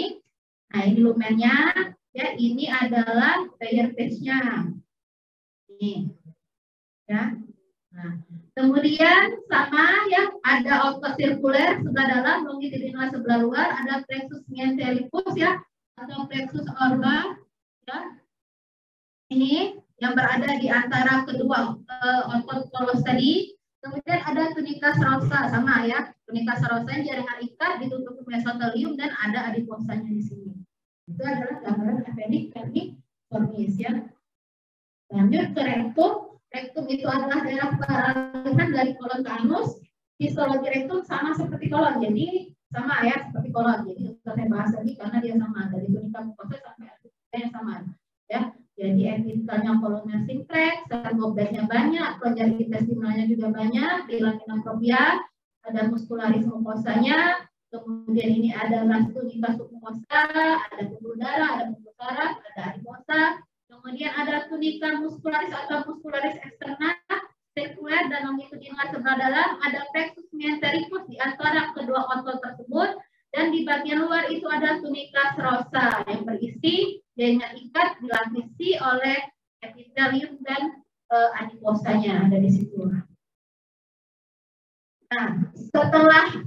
Nah ini lumennya, ya ini adalah pair patch-nya. Ini, ya. Nah, kemudian sama ya ada outlet sirkuler sebelah dalam, longitudinal sebelah luar, ada plexus mesentericus ya atau plexus orba ya. Ini yang berada di antara kedua otot polos tadi. Kemudian ada tunica serosa sama ya. Tunica serosa jaringan ikat ditutup mesotelium dan ada adiposanya di sini. Itu adalah gambaran appendix vermiformis ya. Lanjut ke rektum. Rektum itu adalah daerah peralihan dari kolon ke anus. Histologi rektum sama seperti kolon, jadi sama ya seperti kolon. Jadi saya bahas lagi karena dia sama dari tunica mucosa sampai yang sama ya. Jadi epitelnya kolomnya simplex, sel gobletnya banyak, kelenjar intestinalnya juga banyak, di lamina propria ada muscularis mucosanya. Kemudian ini ada tunica submucosa, ada pembuluh darah, ada pembuluh saraf, ada adiposa. Kemudian ada tunica muscularis atau muscularis eksterna, sirkuler dan longitudinal sebelah dalam, ada plexus mesentericus di antara kedua otot tersebut, dan di bagian luar itu ada tunica serosa yang berisi jaringan ikat dilapisi oleh epitelium dan adiposanya ada di situ. Nah, setelah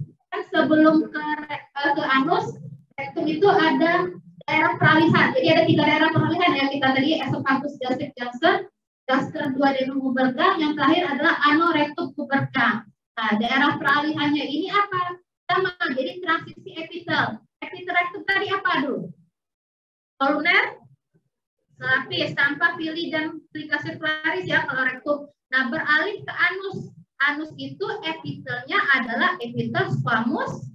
sebelum ke anus, rektum itu ada daerah peralihan. Jadi ada 3 daerah peralihan ya kita tadi, esophagus, gastric juncture, gaster duodenum uberca, yang terakhir adalah anorectum uberca. Nah, daerah peralihannya ini apa? Sama, jadi transisi epitel. Epitel rektum tadi apa dulu? Kolumner, lapis, tanpa fili dan tunica circularis ya kalau rektum. Nah, beralih ke anus. Anus itu epitelnya adalah epitel squamous,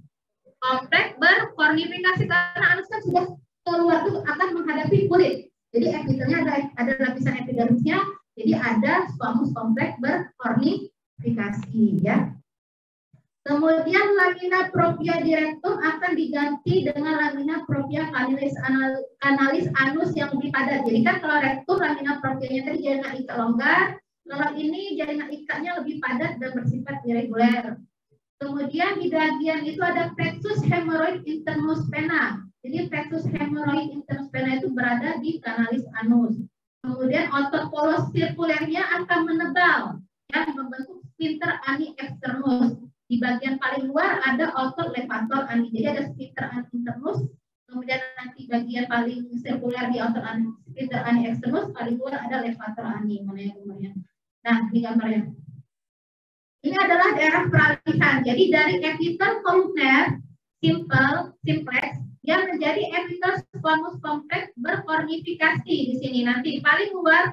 kompleks, berkornifikasi karena anus kan sudah keluar itu akan menghadapi kulit. Jadi epitelnya ada lapisan epidermisnya, jadi ada squamous kompleks berkornifikasi ya. Kemudian lamina propria di rektum akan diganti dengan lamina propria canalis anus yang lebih padat. Jadi kan kalau rektum lamina proprianya tadi jaringan ikat longgar, kalau ini jaringan ikatnya lebih padat dan bersifat irregular. Kemudian di bagian itu ada plexus hemorrhoid internus vena. Jadi plexus hemorrhoid internus vena itu berada di kanalis anus. Kemudian otot polos sirkulernya akan menebal, ya, membentuk sphincter ani externus. Di bagian paling luar ada otot levator ani. Jadi ada sphincter ani internus. Kemudian nanti bagian paling sirkuler di otot ani, sphincter ani externus, paling luar ada levator ani. Mana yang gambarnya? Nah, ini gambarnya. Ini adalah daerah peralihan. Jadi dari epitel kolumner simplex yang menjadi epitel squamous kompleks berkornifikasi di sini. Nanti paling luar,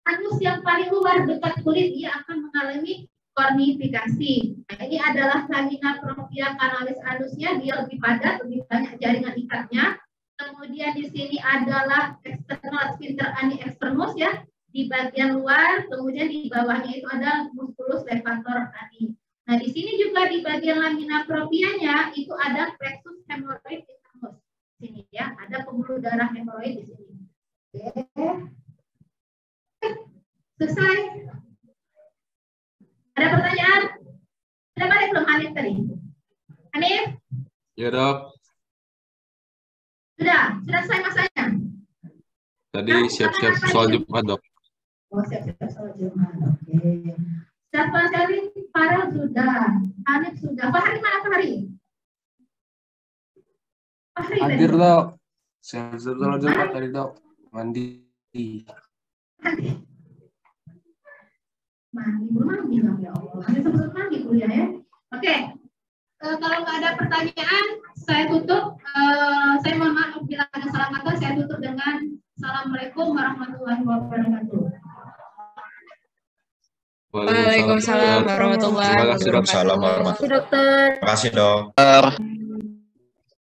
anus yang paling luar dekat kulit dia akan mengalami kornifikasi. Nah, ini adalah lamina propria kanalis anusnya, dia lebih padat, lebih banyak jaringan ikatnya. Kemudian di sini adalah external sphincter ani externus, ya, di bagian luar. Kemudian di bawahnya itu ada musculus levator ani. Nah, di sini juga di bagian lamina proprianya itu ada plexus hemorrhoid internus. Sini, ya, ada pembuluh darah hemorrhoid di sini. Oke. Selesai. Ada pertanyaan? Sudah balik belum Hanif tadi? Hanif? Ya, Dok. Sudah selesai masanya? Tadi siap-siap soal Jumat, Dok. Oh, siap-siap soal Jumat. Oke. Siapa sekali? Farel sudah. Hanif sudah. Fahri mana Fahri? Fahri Hadir, Dok. Siap-siap soal Jumat tadi, Dok. Mandi. Mandi, belum mandi lah, ya Allah. Nanti sebelum mandi kuliah, ya. Oke. Kalau nggak ada pertanyaan, saya tutup. Saya mohon maaf bila ada salah kata. Saya tutup dengan Assalamualaikum warahmatullahi wabarakatuh. Waalaikumsalam warahmatullahi wabarakatuh. Terima kasih, Dok. Terima kasih, dokter. Terima kasih, Dok.